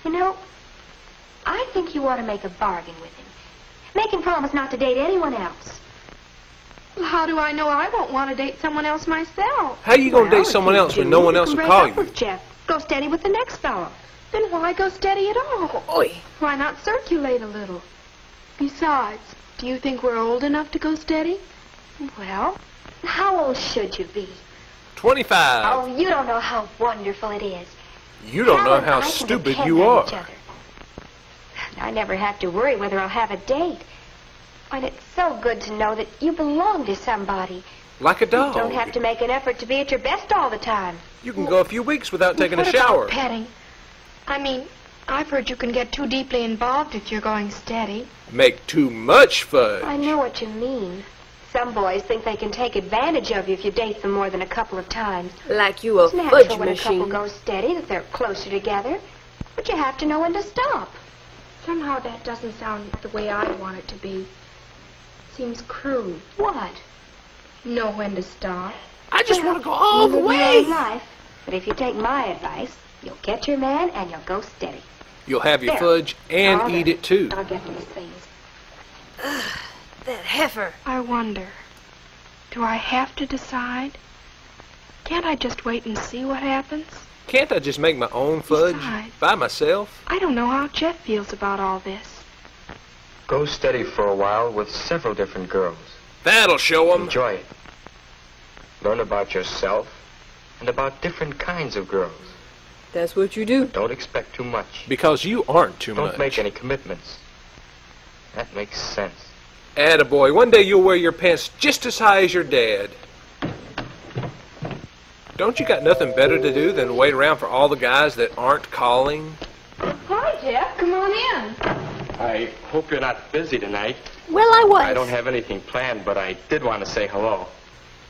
You know, I think you ought to make a bargain with him. Make him promise not to date anyone else. Well, how do I know I won't want to date someone else myself? How you gonna date someone else when no one else will call you? With Jeff. Go steady with the next fellow. Then why go steady at all? Oi. Why not circulate a little? Besides, do you think we're old enough to go steady? Well, how old should you be? 25. Oh, you don't know how wonderful it is. You don't know Hal and how I can stupid depend you on are. each other. I never have to worry whether I'll have a date. And it's so good to know that you belong to somebody. Like a dog. You don't have to make an effort to be at your best all the time. You can go a few weeks without taking a What shower. about petting? I mean, I've heard you can get too deeply involved if you're going steady. Make too much fudge. I know what you mean. Some boys think they can take advantage of you if you date them more than a couple of times. Like you a It's natural fudge when a couple machine. goes steady that they're closer together. But you have to know when to stop. Somehow that doesn't sound the way I want it to be. Seems crude. What? Know when to stop. I just want to go all the You live your way. own life, but if you take my advice, you'll get your man and you'll go steady. You'll have your There. fudge and All eat there. it too. I'll get these things. That heifer. I wonder, do I have to decide? Can't I just wait and see what happens? Can't I just make my own fudge Besides- by myself? I don't know how Jeff feels about all this. Go steady for a while with several different girls. That'll show 'em. Enjoy it. Learn about yourself and about different kinds of girls. That's what you do. Don't expect too much. Because you aren't too Don't much. make any commitments. That makes sense. Attaboy, one day you'll wear your pants just as high as your dad. Don't you got nothing better to do than wait around for all the guys that aren't calling? Hi, Jeff. Come on in. I hope you're not busy tonight. Well, I was. I don't have anything planned, but I did want to say hello.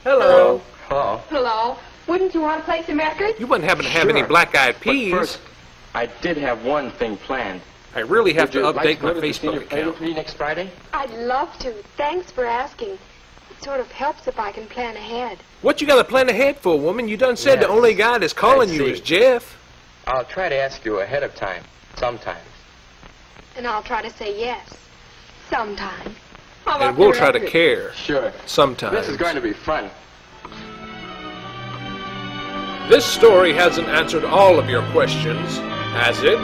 Hello. Hello. Hello. Wouldn't you want to play some records? You wouldn't happen to have any Sure. black-eyed peas. But first, I did have one thing planned. I really have Would to you like update go my to the Facebook senior play account. with me next Friday? I'd love to. Thanks for asking. It sort of helps if I can plan ahead. What you got to plan ahead for, woman? You done said the Yes, only guy that's calling I you see. is Jeff. I'll try to ask you ahead of time, sometimes. And I'll try to say yes. Sometime. How about And we'll the try to record? care Sure. sometimes. This is going to be fun. This story hasn't answered all of your questions, has it?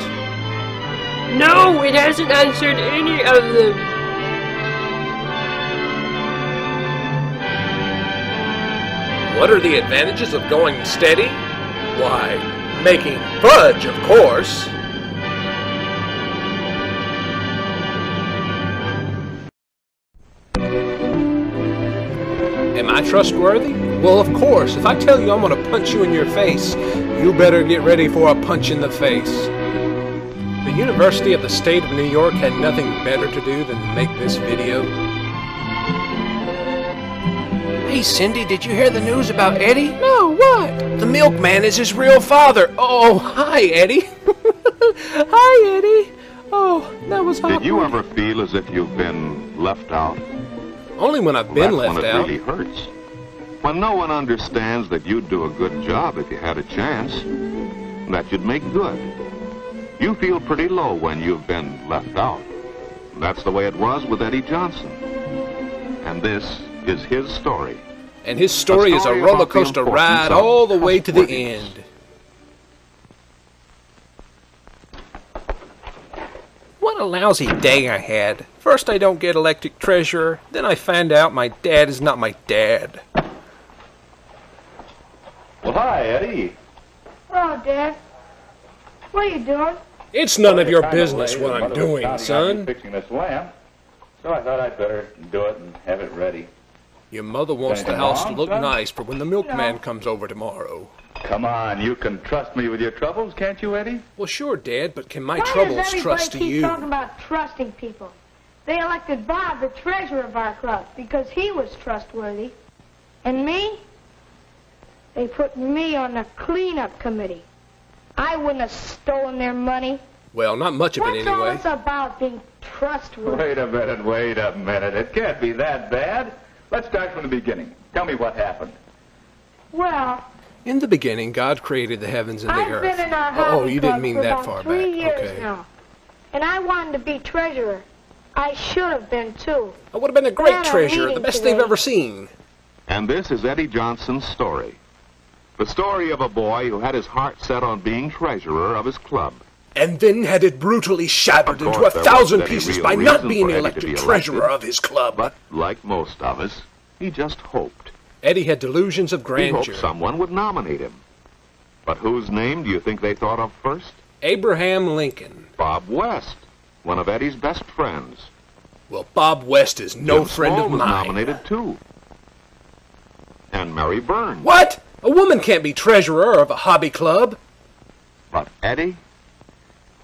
No, it hasn't answered any of them. What are the advantages of going steady? Why, making fudge, of course. Am I trustworthy? Well, of course. If I tell you I'm going to punch you in your face, you better get ready for a punch in the face. The University of the State of New York had nothing better to do than to make this video. Hey, Cindy, did you hear the news about Eddie? No, what? The milkman is his real father. Oh, hi, Eddie. Hi, Eddie. Oh, that was awkward. Did you ever feel as if you've been left out? Only when I've been That's left when it out. really hurts. When no one understands that you'd do a good job if you had a chance, that you'd make good. You feel pretty low when you've been left out. That's the way it was with Eddie Johnson. And this is his story. And his story is a story roller about the coaster importance ride of all the way to the trustworthiness. end. What a lousy day I had. First I don't get elected treasurer, then I find out my dad is not my dad. Well, hi, Eddie. Oh, Dad. What are you doing? It's none of your Kinda business late, what and I'm Mother was doing, counting on son. you fixing this lamp, so I thought I'd better do it and have it ready. Your mother wants the Anything house to wrong, look son? nice for when the milkman comes over tomorrow. Come on, you can trust me with your troubles, can't you, Eddie? Well, sure, Dad, but can my Why troubles does everybody trust keep you? talking about trusting people? They elected Bob the treasurer of our club because he was trustworthy. And me? They put me on the cleanup committee. I wouldn't have stolen their money. Well, not much of it What's all anyway. this about being trustworthy? Wait a minute. It can't be that bad. Let's start from the beginning. Tell me what happened. Well, In the beginning, God created the heavens and the I've earth. been in our Oh, hobby you club didn't mean for that about far 3 back. years Okay. now. And I wanted to be treasurer. I should have been, too. I would have been a great Glad I'm treasurer, the leaving best today. they've ever seen. And this is Eddie Johnson's story. The story of a boy who had his heart set on being treasurer of his club. And then had it brutally shattered into 1,000 pieces by not being elected treasurer of his club. But like most of us, he just hoped. Eddie had delusions of He grandeur. hoped someone would nominate him. But whose name do you think they thought of first? Abraham Lincoln. Bob West, one of Eddie's best friends. Well, Bob West is no Jim friend Small of was mine. nominated too. And Mary Burns. What? A woman can't be treasurer of a hobby club. But Eddie?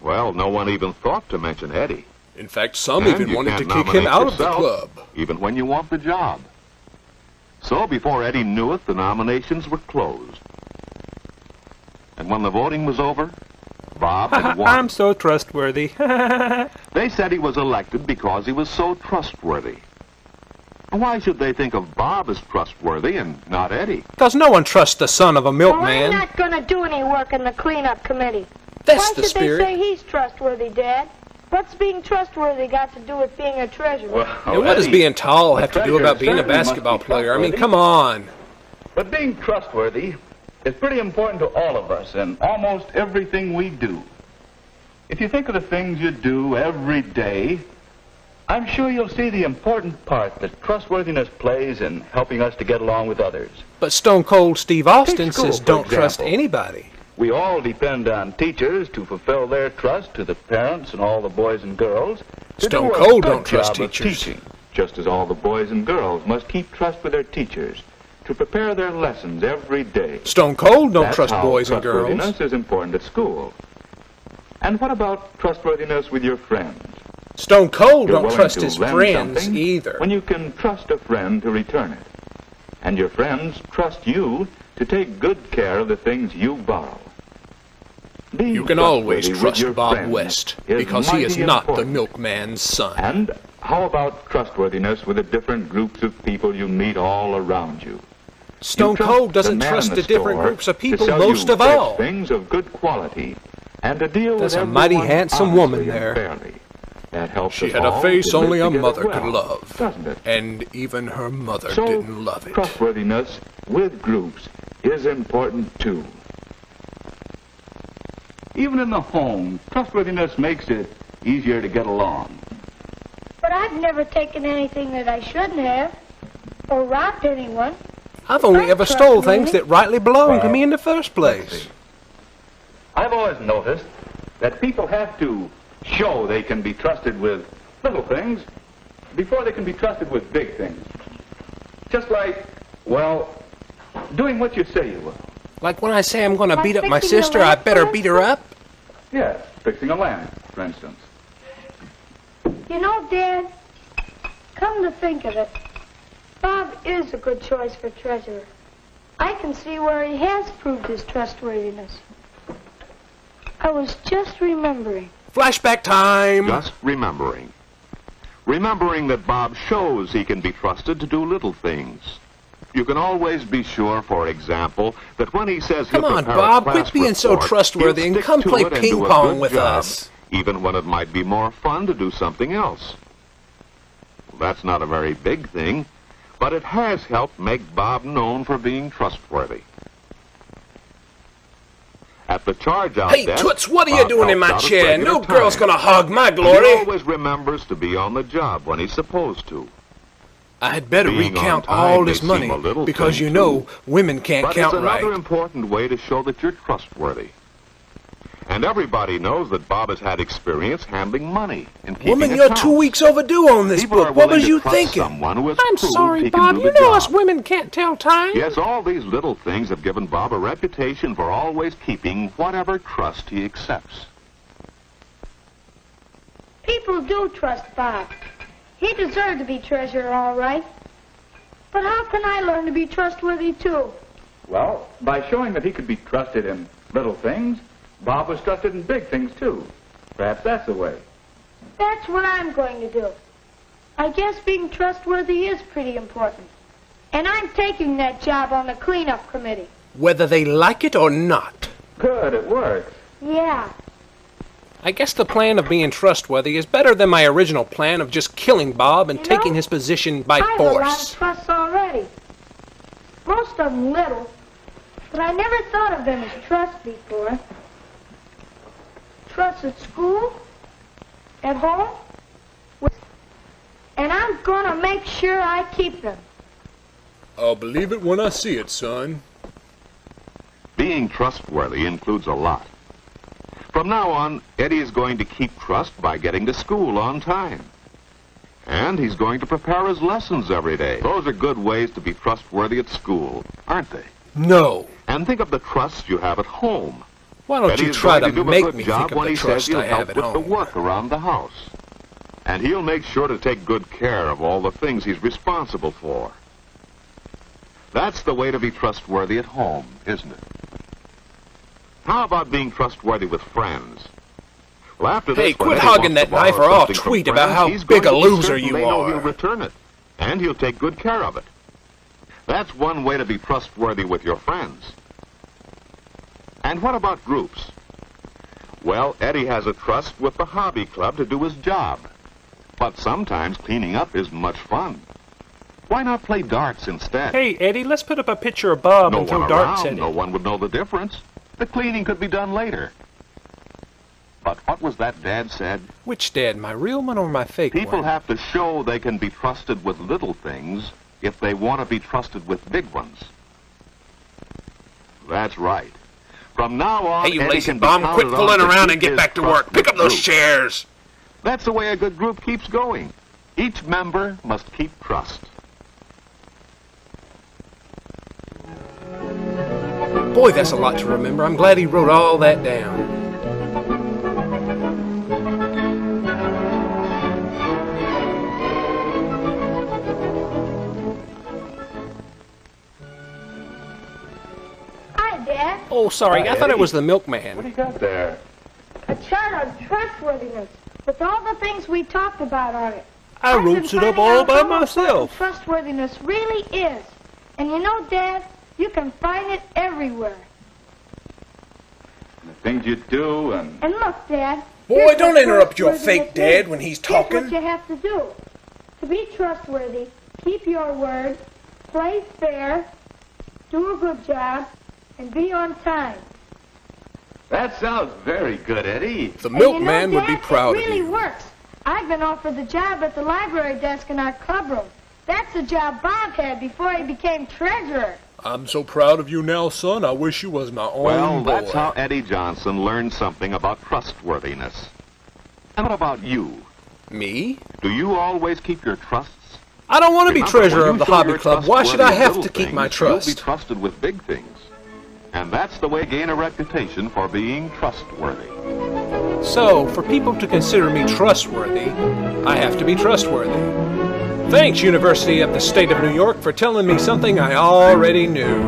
Well, no one even thought to mention Eddie. In fact, some And even you wanted to can't kick him nominate out of the yourself, club. even when you want the job. So before Eddie knew it, the nominations were closed. And when the voting was over, Bob had won. I'm so trustworthy. They said he was elected because he was so trustworthy. Why should they think of Bob as trustworthy and not Eddie? Because no one trusts the son of a Well, I'm milkman. not going to do any work in the cleanup committee. That's Why the should spirit. they say he's trustworthy, Dad? What's being trustworthy got to do with being a treasurer? And what does being tall have to do about being a basketball player? I mean, come on. But being trustworthy is pretty important to all of us in almost everything we do. If you think of the things you do every day, I'm sure you'll see the important part that trustworthiness plays in helping us to get along with others. But Stone Cold Steve Austin Take school, says for don't trust example. anybody. We all depend on teachers to fulfill their trust to the parents and all the boys and girls. to Stone do a Cold good don't trust job of teachers. teaching, just as all the boys and girls must keep trust with their teachers to prepare their lessons every day. Stone Cold don't That's trust how boys and girls. trustworthiness is important at school. And what about trustworthiness with your friends? Stone Cold You're don't willing trust to his lend friends something either. when you can trust a friend to return it. And your friends trust you to take good care of the things you borrow. Being You can always trustworthy with trust your Bob friends West is because he is mighty not the important. milkman's son. And how about trustworthiness with the different groups of people you meet all around you? Stone You trust Cold doesn't the man trust in the different store groups of to people sell most you of all. things of good quality and to deal There's with a mighty everyone handsome woman honestly and there. fairly. That helps She us had a all face to live only a together mother well, could love. doesn't it? And even her mother So, didn't love it. trustworthiness with groups is important too. Even in the home, trustworthiness makes it easier to get along. But I've never taken anything that I shouldn't have, or robbed anyone. I've only I'm ever stole things trustworthy. that rightly belonged to me in the first place. I've always noticed that people have to show they can be trusted with little things before they can be trusted with big things. Just like, well, doing what you say you will. Like when I say I'm going to Like beat up my fixing your sister, I lamp, better for beat her up. Yes, fixing a lamp, for instance. You know, Dad, come to think of it, Bob is a good choice for treasurer. I can see where he has proved his trustworthiness. I was just remembering. Flashback time. Just remembering. Remembering that Bob shows he can be trusted to do little things. You can always be sure, for example, that when he says Come he'll on, prepare a Bob, class quit being so report, trustworthy he'll and stick come to play it and ping do a pong good with job, us. even when it might be more fun to do something else. Well, that's not a very big thing, but it has helped make Bob known for being trustworthy. At the charge-out Hey, desk, Toots, what are you Bob doing in helps my out at chair? regular No girl's times. gonna hog my And glory. he always remembers to be on the job when he's supposed to. I had better Being on recount time all may this seem money a little because thing, you know women can't But count it's right. another important way to show that you're trustworthy. And everybody knows that Bob has had experience handling money and keeping Woman, you're accounts. 2 weeks overdue on this People are book. What willing was to you trust thinking? someone who has I'm proved sorry, he can Bob. do You the know job. us women can't tell time. Yes, all these little things have given Bob a reputation for always keeping whatever trust he accepts. People do trust Bob. He deserved to be treasurer, all right. But how can I learn to be trustworthy, too? Well, by showing that he could be trusted in little things, Bob was trusted in big things, too. Perhaps that's the way. That's what I'm going to do. I guess being trustworthy is pretty important. And I'm taking that job on the cleanup committee. Whether they like it or not. Good, it works. Yeah. I guess the plan of being trustworthy is better than my original plan of just killing Bob and taking his position by I have force. a lot of trusts already. Most of them little, but I never thought of them as trusts before. Trusts at school, at home, and I'm gonna make sure I keep them. I'll believe it when I see it, son. Being trustworthy includes a lot. From now on, Eddie is going to keep trust by getting to school on time. And he's going to prepare his lessons every day. Those are good ways to be trustworthy at school, aren't they? No. And think of the trust you have at home. Why don't Eddie you is try going to do a make good me job think of when the he says trust he'll I have help at with the home? work around the house. And he'll make sure to take good care of all the things he's responsible for. That's the way to be trustworthy at home, isn't it? How about being trustworthy with friends? Well, after Hey, this, when quit Eddie hogging wants that to borrow knife or I'll something from tweet about friends, how he's big going a to be loser certain you they know are. he'll return it, and he'll take good care of it. That's one way to be trustworthy with your friends. And what about groups? Well, Eddie has a trust with the hobby club to do his job. But sometimes cleaning up is much fun. Why not play darts instead? Hey, Eddie, let's put up a picture of Bob No and throw one darts around, at him. no one would know the difference. The cleaning could be done later. But what was that Dad said? Which Dad, my real one or my fake People one? have to show they can be trusted with little things if they want to be trusted with big ones. That's right. From now on, Hey, you Eddie lazy can be bum, counted quit on fooling to around keep and get his back to trust work. Pick with up those groups. chairs. That's the way a good group keeps going. Each member must keep trust. Boy, that's a lot to remember. I'm glad he wrote all that down. Hi, Dad. Oh, sorry, I thought it was the milkman. What do you got there? A chart on trustworthiness with all the things we talked about on it. I I've been wrote it up finding all out by how important myself. Trustworthiness really is. And you know, Dad, you can find it everywhere. The things you do and... And look, Dad. Boy, here's don't what interrupt your trustworthiness fake dad is. when he's Here's talking. what you have to do. To be trustworthy, keep your word, play fair, do a good job, and be on time. That sounds very good, Eddie. The And you know, milkman would be Dad, proud it of really you. works. I've been offered the job at the library desk in our clubroom. That's the job Bob had before he became treasurer. I'm so proud of you now, son. I wish you was my own Well, boy. that's how Eddie Johnson learned something about trustworthiness. And what about you? Me? Do you always keep your trusts? I don't want to be Remember, treasurer when of you the show hobby you're club. Why should I trustworthy in have little to keep my things, You'll trust? be trusted with big things. And that's the way to gain a reputation for being trustworthy. So, for people to consider me trustworthy, I have to be trustworthy. Thanks, University of the State of New York, for telling me something I already knew.